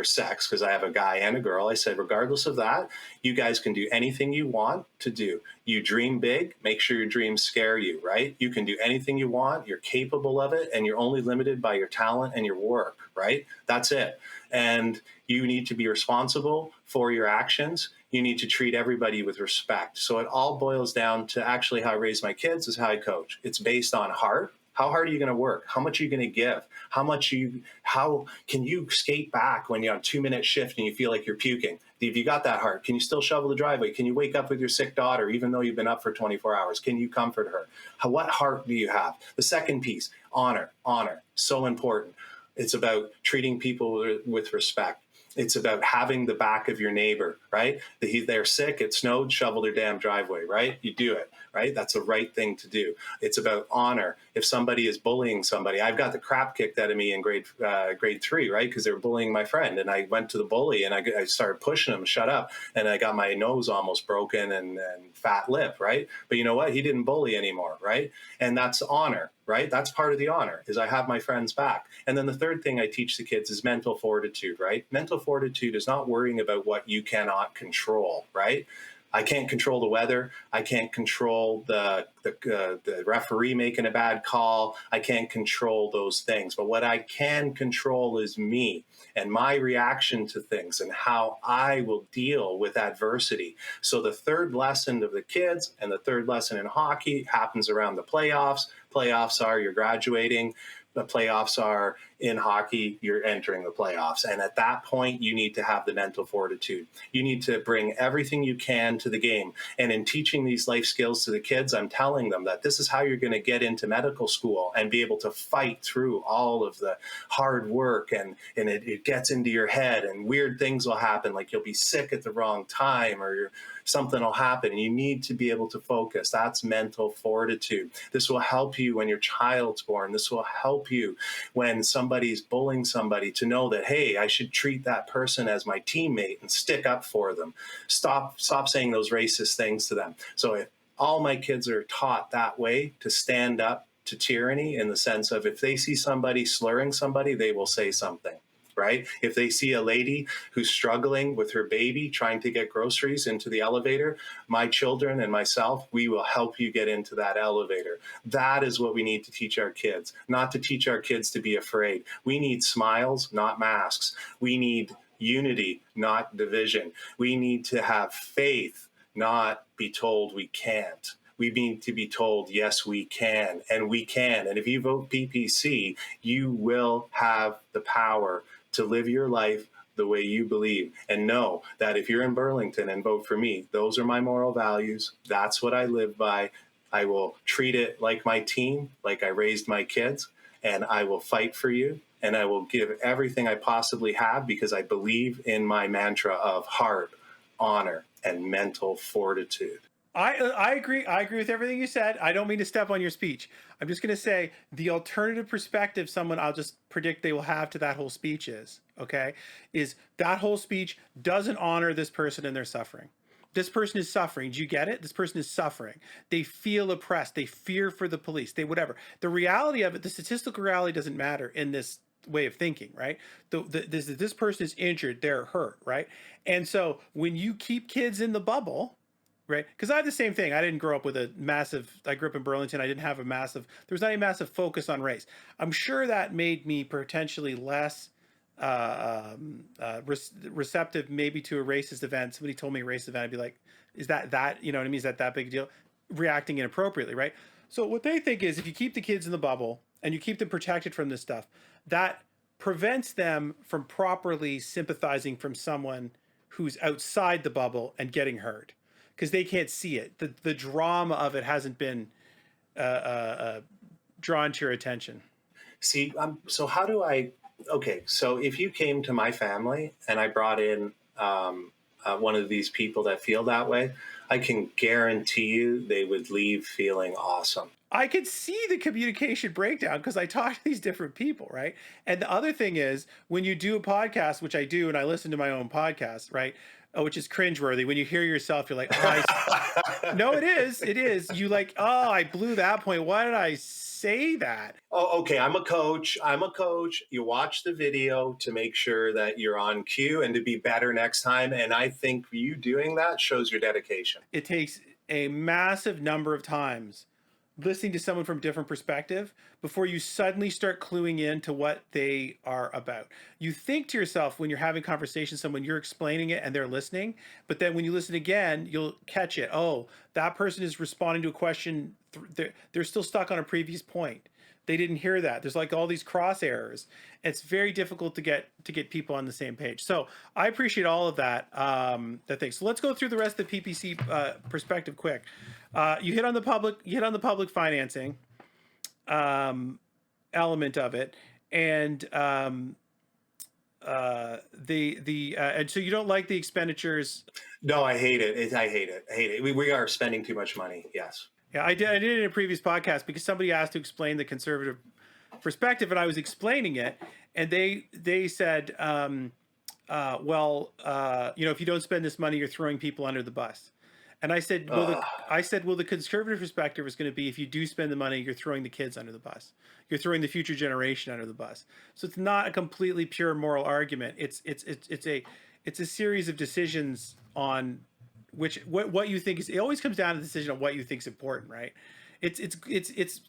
Speaker 1: sex, because I have a guy and a girl, I said, regardless of that, you guys can do anything you want to do. You dream big, make sure your dreams scare you, right? You can do anything you want, you're capable of it, and you're only limited by your talent and your work, right? That's it. And you need to be responsible for your actions. You need to treat everybody with respect. So it all boils down to actually how I raise my kids is how I coach. It's based on heart. How hard are you going to work? How much are you going to give? How can you skate back when you're on a 2-minute shift and you feel like you're puking? If you got that heart, can you still shovel the driveway? Can you wake up with your sick daughter, even though you've been up for 24 hours? Can you comfort her? What heart do you have? The second piece, honor, so important. It's about treating people with respect. It's about having the back of your neighbor, right? They're sick, it snowed, shovel their damn driveway, right? You do it, right? That's the right thing to do. It's about honor. If somebody is bullying somebody, I've got the crap kicked out of me in grade 3, right? Because they were bullying my friend, and I went to the bully and I started pushing him, shut up, and I got my nose almost broken and fat lip, right? But you know what? He didn't bully anymore, right? And that's honor. Right? That's part of the honor, is I have my friends back. And then the third thing I teach the kids is mental fortitude, right? Mental fortitude is not worrying about what you cannot control, right? I can't control the weather. I can't control the referee making a bad call. I can't control those things. But what I can control is me and my reaction to things and how I will deal with adversity. So the third lesson of the kids and the third lesson in hockey happens around the playoffs. Playoffs are you're graduating. The playoffs are in hockey, you're entering the playoffs. And at that point, you need to have the mental fortitude. You need to bring everything you can to the game. And in teaching these life skills to the kids, I'm telling them that this is how you're going to get into medical school and be able to fight through all of the hard work. And it gets into your head and weird things will happen, like you'll be sick at the wrong time or something will happen. And you need to be able to focus. That's mental fortitude. This will help you when your child's born. This will help you when somebody's bullying somebody to know that, hey, I should treat that person as my teammate and stick up for them. Stop saying those racist things to them. So if all my kids are taught that way, to stand up to tyranny, in the sense of if they see somebody slurring somebody, they will say something. Right? If they see a lady who's struggling with her baby trying to get groceries into the elevator, my children and myself, we will help you get into that elevator. That is what we need to teach our kids, not to teach our kids to be afraid. We need smiles, not masks. We need unity, not division. We need to have faith, not be told we can't. We need to be told, yes, we can, and we can. And if you vote PPC, you will have the power to live your life the way you believe. And know that if you're in Burlington and vote for me, those are my moral values. That's what I live by. I will treat it like my team, like I raised my kids, and I will fight for you. And I will give everything I possibly have because I believe in my mantra of heart, honor, and mental fortitude.
Speaker 2: I agree. I agree with everything you said. I don't mean to step on your speech. I'm just going to say the alternative perspective someone I'll just predict they will have to that whole speech is that whole speech doesn't honor this person and their suffering. This person is suffering. Do you get it? This person is suffering. They feel oppressed. They fear for the police. They whatever. The reality of it, the statistical reality doesn't matter in this way of thinking, right? This person is injured. They're hurt, right? And so when you keep kids in the bubble, right? Because I have the same thing. I didn't grow up with I grew up in Burlington. I didn't have there was not a massive focus on race. I'm sure that made me potentially less receptive maybe to a racist event. Somebody told me a racist event, I'd be like, is that, you know what I mean? Is that big a deal? Reacting inappropriately, right? So what they think is if you keep the kids in the bubble and you keep them protected from this stuff, that prevents them from properly sympathizing from someone who's outside the bubble and getting hurt. Because they can't see it. The drama of it hasn't been drawn to your attention.
Speaker 1: See, so how do I? Okay, so if you came to my family and I brought in one of these people that feel that way, I can guarantee you they would leave feeling awesome.
Speaker 2: I could see the communication breakdown because I talk to these different people, right? And the other thing is when you do a podcast, which I do, and I listen to my own podcast, right? Which is cringeworthy. When you hear yourself, you're like, oh, no, it is. You like, oh, I blew that point. Why did I say that?
Speaker 1: Oh, okay. I'm a coach. You watch the video to make sure that you're on cue and to be better next time. And I think you doing that shows your dedication.
Speaker 2: It takes a massive number of times listening to someone from a different perspective before you suddenly start cluing in to what they are about. You think to yourself when you're having conversations, someone you're explaining it and they're listening, but then when you listen again, you'll catch it. Oh, that person is responding to a question. They're still stuck on a previous point. They didn't hear that. There's like all these cross errors. It's very difficult to get people on the same page. So I appreciate all of that. That thing. So let's go through the rest of the PPC perspective quick. You hit on the public financing element of it, and and so you don't like the expenditures.
Speaker 1: No, I hate it. I hate it. We are spending too much money. Yes.
Speaker 2: Yeah, I did it in a previous podcast because somebody asked to explain the conservative perspective, and I was explaining it, and they said, well, if you don't spend this money, you're throwing people under the bus. And I said, well, the conservative perspective is going to be if you do spend the money, you're throwing the kids under the bus. You're throwing the future generation under the bus. So it's not a completely pure moral argument. It's a series of decisions on what you think is, it always comes down to the decision of what you think is important, right? It's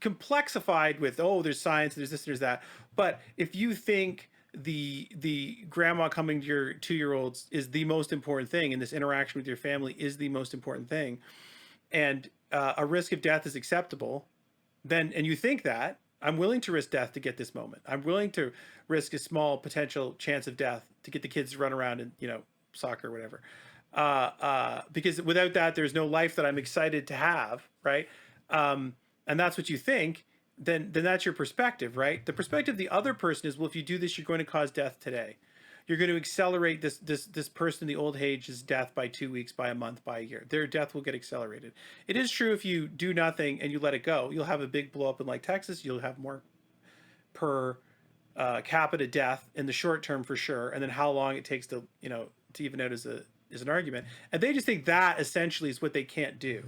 Speaker 2: complexified with, oh, there's science, there's this, there's that. But if you think the grandma coming to your 2-year-olds is the most important thing, and this interaction with your family is the most important thing, and a risk of death is acceptable, then, and you think that, I'm willing to risk death to get this moment. I'm willing to risk a small potential chance of death to get the kids to run around and, soccer or whatever. Because without that, there's no life that I'm excited to have, right? And that's what you think. Then that's your perspective, right? The perspective of the other person is, well, if you do this, you're going to cause death today. You're going to accelerate this person in the old age's death by 2 weeks, by a month, by a year. Their death will get accelerated. It is true, if you do nothing and you let it go, you'll have a big blow up in like Texas. You'll have more per capita death in the short term for sure. And then how long it takes to even out is an argument. And they just think that essentially is what they can't do.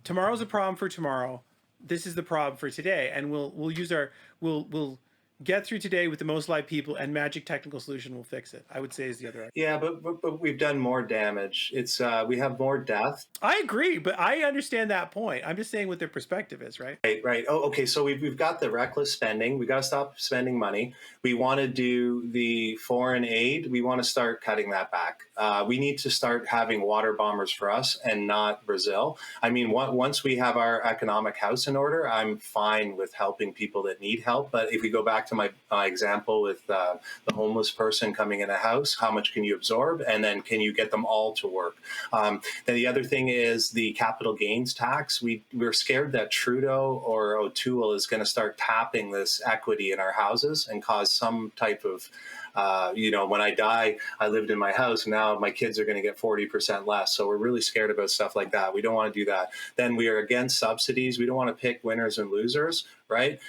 Speaker 2: Tomorrow's a problem for tomorrow. This is the problem for today, and we'll get through today with the most live people, and magic technical solution will fix it, I would say, is the other argument.
Speaker 1: Yeah, but we've done more damage. It's we have more death.
Speaker 2: I agree, but I understand that point. I'm just saying what their perspective is, right?
Speaker 1: Right. Oh, okay. So we've got the reckless spending. We got to stop spending money. We want to do the foreign aid. We want to start cutting that back. We need to start having water bombers for us and not Brazil. I mean, once we have our economic house in order, I'm fine with helping people that need help. But if we go back to my example with the homeless person coming in a house, how much can you absorb? And then can you get them all to work? Then the other thing is the capital gains tax. We're scared that Trudeau or O'Toole is going to start tapping this equity in our houses and cause some type of, when I die, I lived in my house. Now my kids are going to get 40% less. So we're really scared about stuff like that. We don't want to do that. Then we are against subsidies. We don't want to pick winners and losers, right?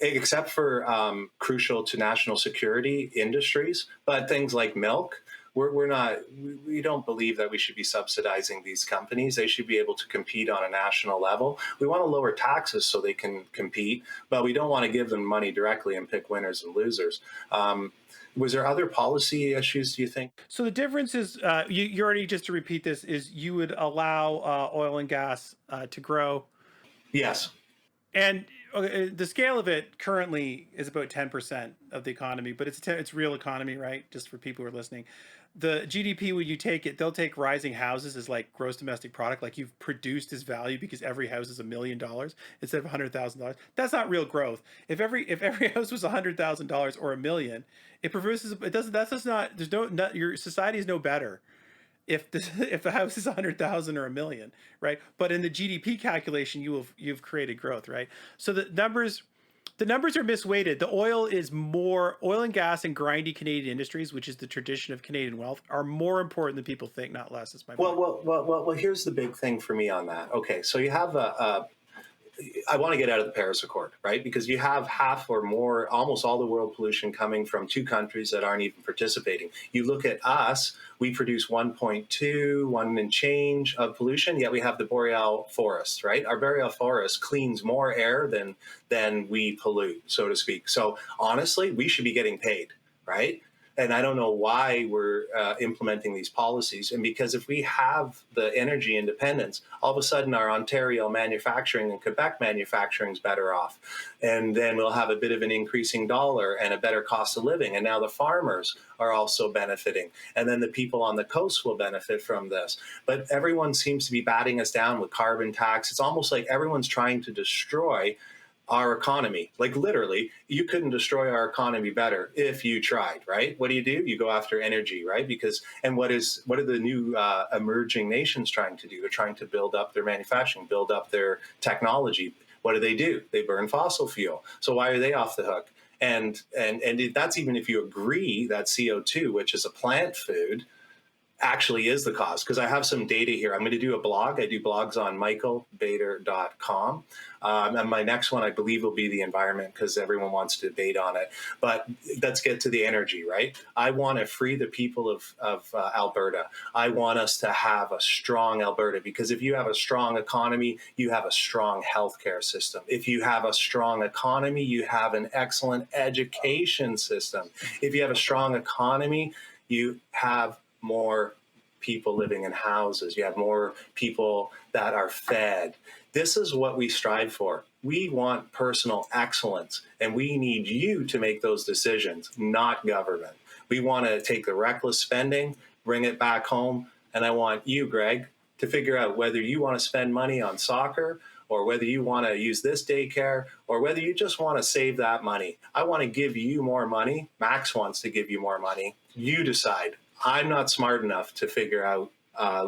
Speaker 1: Except for crucial to national security industries, but things like milk, we don't believe that we should be subsidizing these companies. They should be able to compete on a national level. We want to lower taxes so they can compete, but we don't want to give them money directly and pick winners and losers. Was there other policy issues, do you think?
Speaker 2: So the difference is, you already, just to repeat this, is you would allow oil and gas to grow.
Speaker 1: Yes.
Speaker 2: And the scale of it currently is about 10% of the economy, but it's real economy, right? Just for people who are listening. The GDP, when you take it, they'll take rising houses as like gross domestic product, like you've produced as value because every house is $1 million instead of $100,000. That's not real growth. If every house was $100,000 or $1 million, it produces. It doesn't. That's just not. There's no. Your society is no better if the house is 100,000 or $1 million, right? But in the GDP calculation, you've created growth, right? So the numbers are misweighted. The oil and gas and grindy Canadian industries, which is the tradition of Canadian wealth, are more important than people think, not less. Is my point.
Speaker 1: Well. Here's the big thing for me on that. Okay, so you have I want to get out of the Paris Accord, right? Because you have half or more, almost all the world pollution coming from 2 countries that aren't even participating. You look at us, we produce 1.2, 1 and change of pollution, yet we have the boreal forest, right? Our boreal forest cleans more air than we pollute, so to speak. So honestly, we should be getting paid, right? And I don't know why we're implementing these policies. And because if we have the energy independence, all of a sudden our Ontario manufacturing and Quebec manufacturing is better off. And then we'll have a bit of an increasing dollar and a better cost of living. And now the farmers are also benefiting. And then the people on the coast will benefit from this. But everyone seems to be batting us down with carbon tax. It's almost like everyone's trying to destroy our economy. Like literally, you couldn't destroy our economy better if you tried, right? What do? You go after energy, right? And what are the new emerging nations trying to do? They're trying to build up their manufacturing, build up their technology. What do? They burn fossil fuel. So why are they off the hook? And that's even if you agree that CO2, which is a plant food, actually is the cause. Because I have some data here. I'm going to do a blog. I do blogs on michaelbader.com. And my next one, I believe, will be the environment because everyone wants to debate on it. But let's get to the energy, right? I want to free the people of Alberta. I want us to have a strong Alberta because if you have a strong economy, you have a strong healthcare system. If you have a strong economy, you have an excellent education system. If you have a strong economy, you have more people living in houses. You have more people that are fed. This is what we strive for. We want personal excellence, and we need you to make those decisions, not government. We want to take the reckless spending, bring it back home, and I want you, Greg, to figure out whether you want to spend money on soccer or whether you want to use this daycare or whether you just want to save that money. I want to give you more money. Max wants to give you more money. You decide. I'm not smart enough to figure out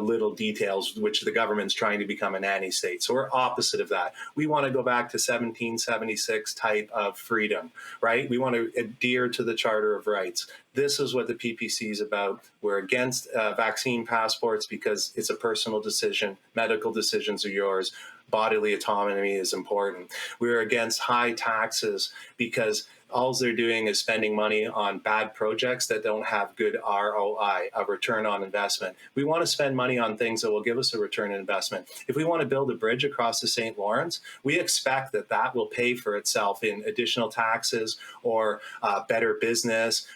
Speaker 1: little details, which the government's trying to become a nanny state. So we're opposite of that. We want to go back to 1776 type of freedom, right? We want to adhere to the Charter of Rights. This is what the PPC is about. We're against vaccine passports because it's a personal decision. Medical decisions are yours. Bodily autonomy is important. We're against high taxes because all they're doing is spending money on bad projects that don't have good ROI, a return on investment. We want to spend money on things that will give us a return on investment. If we want to build a bridge across the St. Lawrence, we expect that that will pay for itself in additional taxes or better business,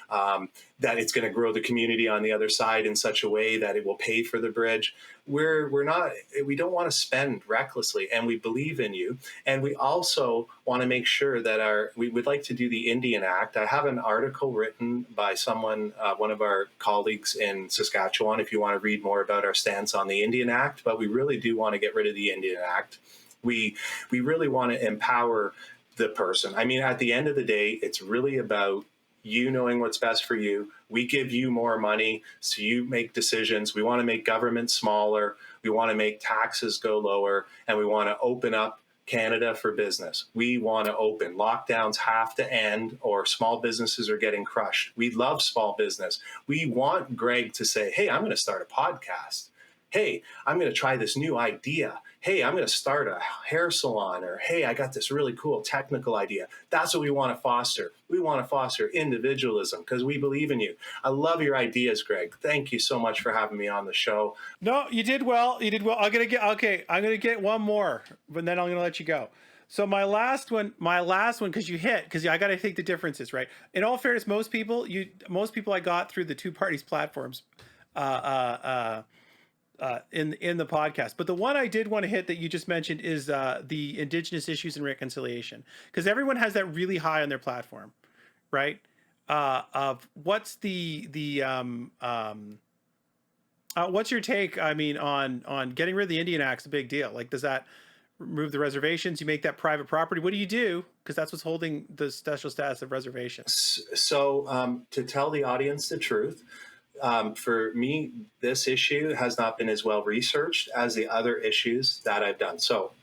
Speaker 1: that it's going to grow the community on the other side in such a way that it will pay for the bridge. We don't want to spend recklessly, and we believe in you. And we also want to make sure that we would like to do the Indian Act. I have an article written by someone, one of our colleagues in Saskatchewan, if you want to read more about our stance on the Indian Act, but we really do want to get rid of the Indian Act. We really want to empower the person. I mean, at the end of the day, it's really about you knowing what's best for you. We give you more money, so you make decisions. We want to make government smaller. We want to make taxes go lower, and we want to open up Canada for business. We want to open. Lockdowns have to end, or small businesses are getting crushed. We love small business. We want Greg to say, hey, I'm going to start a podcast. Hey, I'm going to try this new idea. Hey, I'm going to start a hair salon, or hey, I got this really cool technical idea. That's what we want to foster. We want to foster individualism because we believe in you. I love your ideas, Greg. Thank you so much for having me on the show.
Speaker 2: No, you did well. You did well. I'm going to get one more, but then I'm going to let you go. So my last one, because I got to take the differences, right? In all fairness, most people I got through the two parties platforms, in the podcast. But the one I did want to hit that you just mentioned is the Indigenous issues and reconciliation, because everyone has that really high on their platform, right? Of what's what's your take? I mean, on getting rid of the Indian Act's a big deal. Like, does that remove the reservations? You make that private property. What do you do? Because that's what's holding the special status of reservations.
Speaker 1: So to tell the audience the truth, for me, this issue has not been as well researched as the other issues that I've done. So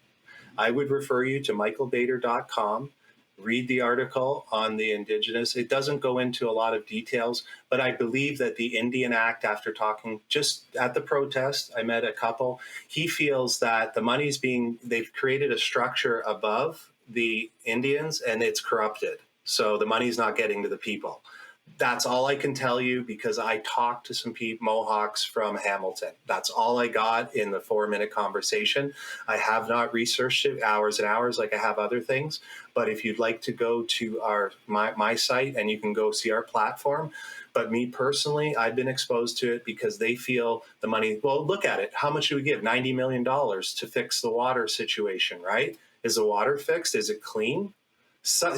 Speaker 1: I would refer you to michaelbader.com. Read the article on the Indigenous. It doesn't go into a lot of details, but I believe that the Indian Act, after talking just at the protest, I met a couple, he feels that the money's they've created a structure above the Indians and it's corrupted. So the money's not getting to the people. That's all I can tell you because I talked to some Mohawks from Hamilton. That's all I got in the 4-minute conversation. I have not researched it hours and hours like I have other things. But if you'd like to go to my site and you can go see our platform. But me personally, I've been exposed to it because they feel the money. Well, look at it. How much do we give? $90 million to fix the water situation, right? Is the water fixed? Is it clean? So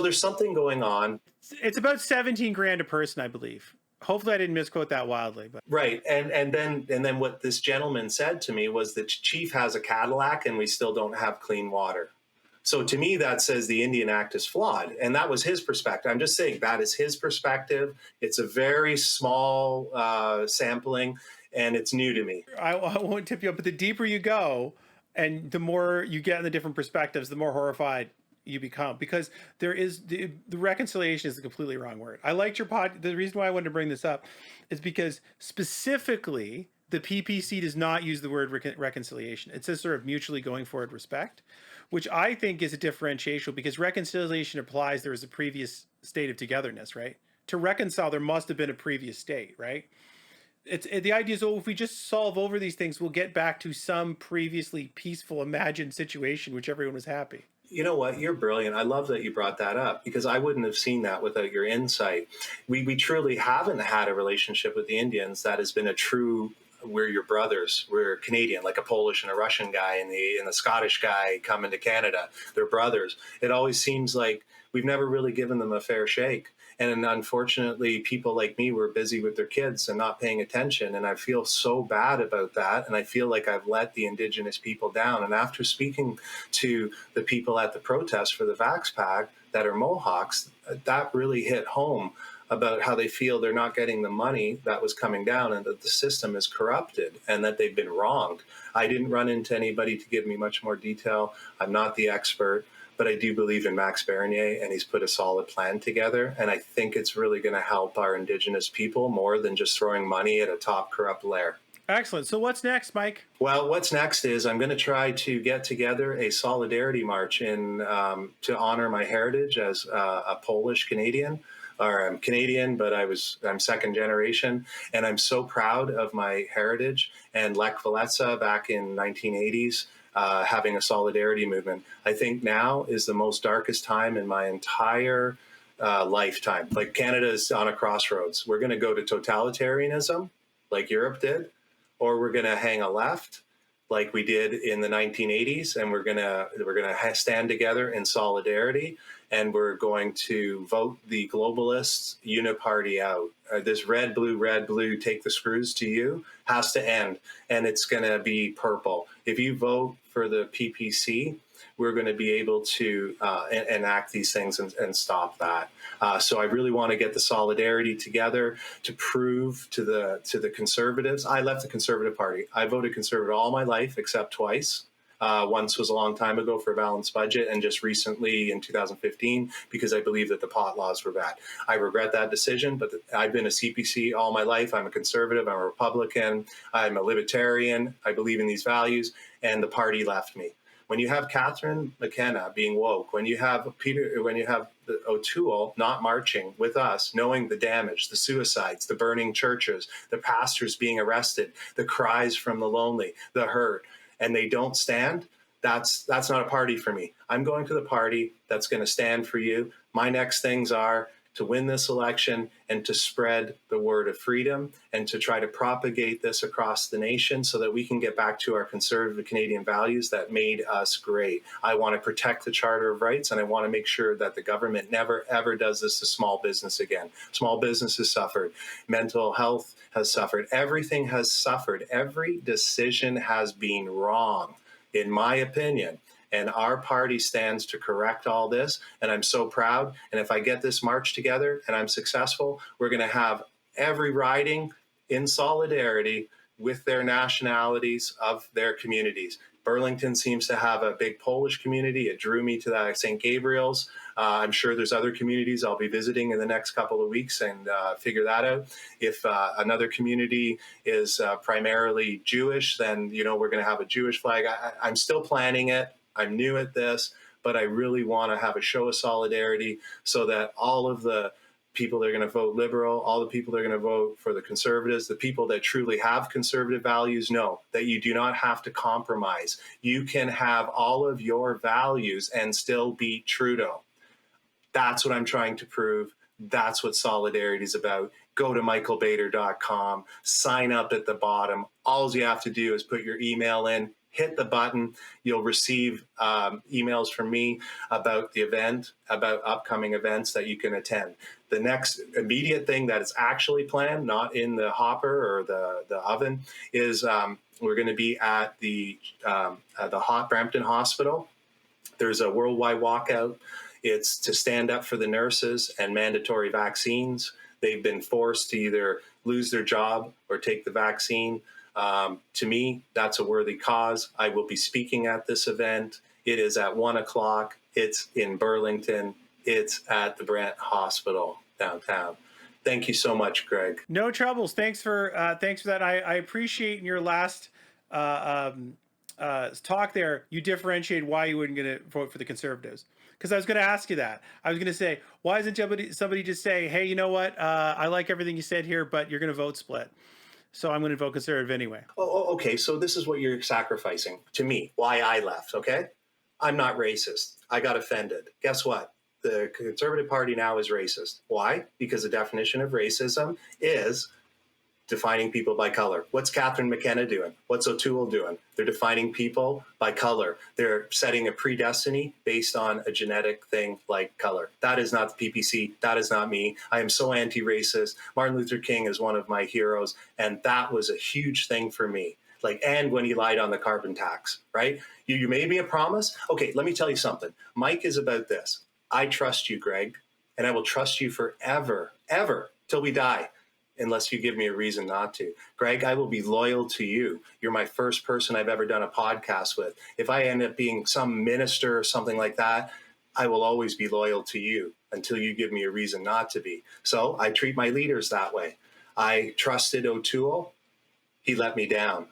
Speaker 1: there's something going on.
Speaker 2: It's about 17 grand a person, I believe. Hopefully I didn't misquote that wildly, but
Speaker 1: right. And then what this gentleman said to me was that Chief has a Cadillac and we still don't have clean water. So to me, that says the Indian Act is flawed. And that was his perspective. I'm just saying that is his perspective. It's a very small sampling and it's new to me.
Speaker 2: I won't tip you up, but the deeper you go and the more you get in the different perspectives, the more horrified you become, because there is the reconciliation is a completely wrong word. I liked your the reason why I wanted to bring this up is because specifically the PPC does not use the word reconciliation. It says sort of mutually going forward respect, which I think is a differentiation, because reconciliation applies there was a previous state of togetherness, right? To reconcile, there must have been a previous state, right? The idea is, if we just solve over these things, we'll get back to some previously peaceful, imagined situation, which everyone was happy.
Speaker 1: You know what? You're brilliant. I love that you brought that up because I wouldn't have seen that without your insight. We truly haven't had a relationship with the Indians that has been a true. We're your brothers. We're Canadian, like a Polish and a Russian guy and the Scottish guy coming to Canada. They're brothers. It always seems like we've never really given them a fair shake. And unfortunately, people like me were busy with their kids and not paying attention. And I feel so bad about that. And I feel like I've let the Indigenous people down. And after speaking to the people at the protest for the Vax Pack that are Mohawks, that really hit home about how they feel they're not getting the money that was coming down and that the system is corrupted and that they've been wronged. I didn't run into anybody to give me much more detail. I'm not the expert, but I do believe in Max Bernier, and he's put a solid plan together. And I think it's really going to help our Indigenous people more than just throwing money at a top corrupt lair.
Speaker 2: Excellent. So what's next, Mike?
Speaker 1: Well, what's next is I'm going to try to get together a solidarity march to honor my heritage as a Polish Canadian. Or I'm Canadian, but I'm second generation, and I'm so proud of my heritage. And Lech Walesa back in 1980s, having a solidarity movement. I think now is the most darkest time in my entire lifetime. Like Canada is on a crossroads. We're going to go to totalitarianism, like Europe did, or we're going to hang a left, like we did in the 1980s, and we're gonna stand together in solidarity, and we're going to vote the globalists uniparty out. This red, blue, take the screws to you has to end, and it's going to be purple. If you vote for the PPC, we're going to be able to enact these things and stop that. So I really want to get the solidarity together to prove to the conservatives. I left the Conservative Party. I voted Conservative all my life except twice. Once was a long time ago for a balanced budget, and just recently in 2015 because I believe that the pot laws were bad. I regret that decision, but I've been a CPC all my life. I'm a conservative, I'm a Republican, I'm a libertarian. I believe in these values, and the party left me. When you have Catherine McKenna being woke, when you have O'Toole not marching with us, knowing the damage, the suicides, the burning churches, the pastors being arrested, the cries from the lonely, the hurt, and they don't stand, that's not a party for me. I'm going to the party that's going to stand for you. My next things are to win this election and to spread the word of freedom and to try to propagate this across the nation so that we can get back to our conservative Canadian values that made us great. I want to protect the Charter of Rights, and I want to make sure that the government never, ever does this to small business again. Small business has suffered. Mental health has suffered. Everything has suffered. Every decision has been wrong, in my opinion. And our party stands to correct all this. And I'm so proud. And if I get this march together and I'm successful, we're going to have every riding in solidarity with their nationalities of their communities. Burlington seems to have a big Polish community. It drew me to that St. Gabriel's. I'm sure there's other communities I'll be visiting in the next couple of weeks and figure that out. If another community is primarily Jewish, then we're going to have a Jewish flag. I'm still planning it. I'm new at this, but I really want to have a show of solidarity so that all of the people that are going to vote Liberal, all the people that are going to vote for the Conservatives, the people that truly have conservative values know that you do not have to compromise. You can have all of your values and still beat Trudeau. That's what I'm trying to prove. That's what solidarity is about. Go to michaelbader.com, sign up at the bottom. All you have to do is put your email in, hit the button. You'll receive emails from me about the event, about upcoming events that you can attend. The next immediate thing that is actually planned, not in the hopper or the oven, is we're going to be at the Brampton Hospital. There's a worldwide walkout. It's to stand up for the nurses and mandatory vaccines. They've been forced to either lose their job or take the vaccine. To me, that's a worthy cause. I will be speaking at this event. It is at 1:00. It's in Burlington. It's at the Brant Hospital downtown. Thank you so much, Greg.
Speaker 2: No troubles. Thanks for that. I appreciate in your last talk there, you differentiated why you weren't going to vote for the Conservatives. Because I was going to ask you that. I was going to say, why isn't somebody just say, hey, you know what? I like everything you said here, but you're going to vote split. So I'm going to vote Conservative anyway.
Speaker 1: Oh, okay. So this is what you're sacrificing to me, why I left, okay? I'm not racist. I got offended. Guess what? The Conservative Party now is racist. Why? Because the definition of racism is defining people by color. What's Catherine McKenna doing? What's O'Toole doing? They're defining people by color. They're setting a predestiny based on a genetic thing like color. That is not the PPC. That is not me. I am so anti-racist. Martin Luther King is one of my heroes, and that was a huge thing for me. Like, and when he lied on the carbon tax, right? You made me a promise. Okay, let me tell you something. Mike is about this. I trust you, Greg, and I will trust you forever, ever, till we die, unless you give me a reason not to. Greg, I will be loyal to you. You're my first person I've ever done a podcast with. If I end up being some minister or something like that, I will always be loyal to you until you give me a reason not to be. So I treat my leaders that way. I trusted O'Toole. He let me down.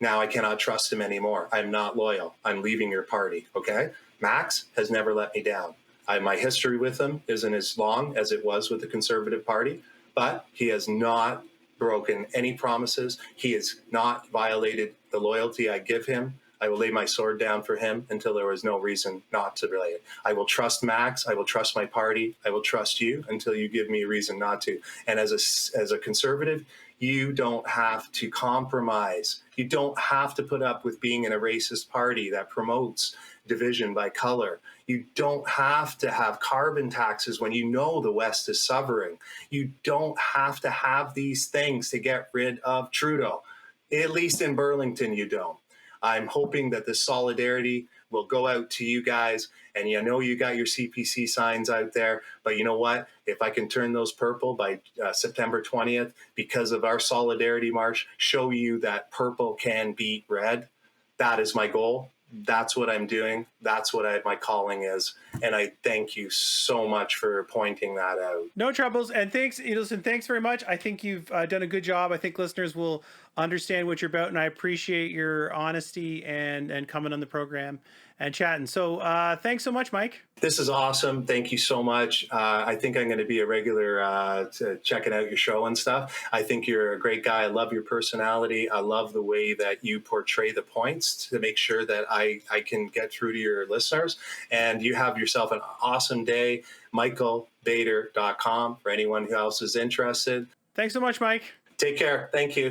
Speaker 1: Now I cannot trust him anymore. I'm not loyal. I'm leaving your party, okay? Max has never let me down. My history with him isn't as long as it was with the Conservative Party, but he has not broken any promises. He has not violated the loyalty I give him. I will lay my sword down for him until there is no reason not to relay it. I will trust Max. I will trust my party. I will trust you until you give me a reason not to. And as a conservative, you don't have to compromise. You don't have to put up with being in a racist party that promotes division by color. You don't have to have carbon taxes when you know the West is suffering. You don't have to have these things to get rid of Trudeau. At least in Burlington, you don't. I'm hoping that the solidarity will go out to you guys. And you know you got your CPC signs out there, but you know what? If I can turn those purple by September 20th, because of our solidarity march, show you that purple can beat red, that is my goal. That's what I'm doing. That's what my calling is. And I thank you so much for pointing that out.
Speaker 2: No troubles. And thanks, Edelson. Thanks very much. I think you've done a good job. I think listeners will understand what you're about. And I appreciate your honesty and coming on the program and chatting. So thanks so much, Mike.
Speaker 1: This is awesome. Thank you so much. I think I'm going to be a regular checking out your show and stuff. I think you're a great guy. I love your personality. I love the way that you portray the points to make sure that I can get through to your listeners. And you have yourself an awesome day. MichaelBader.com for anyone who else is interested.
Speaker 2: Thanks so much, Mike.
Speaker 1: Take care. Thank you.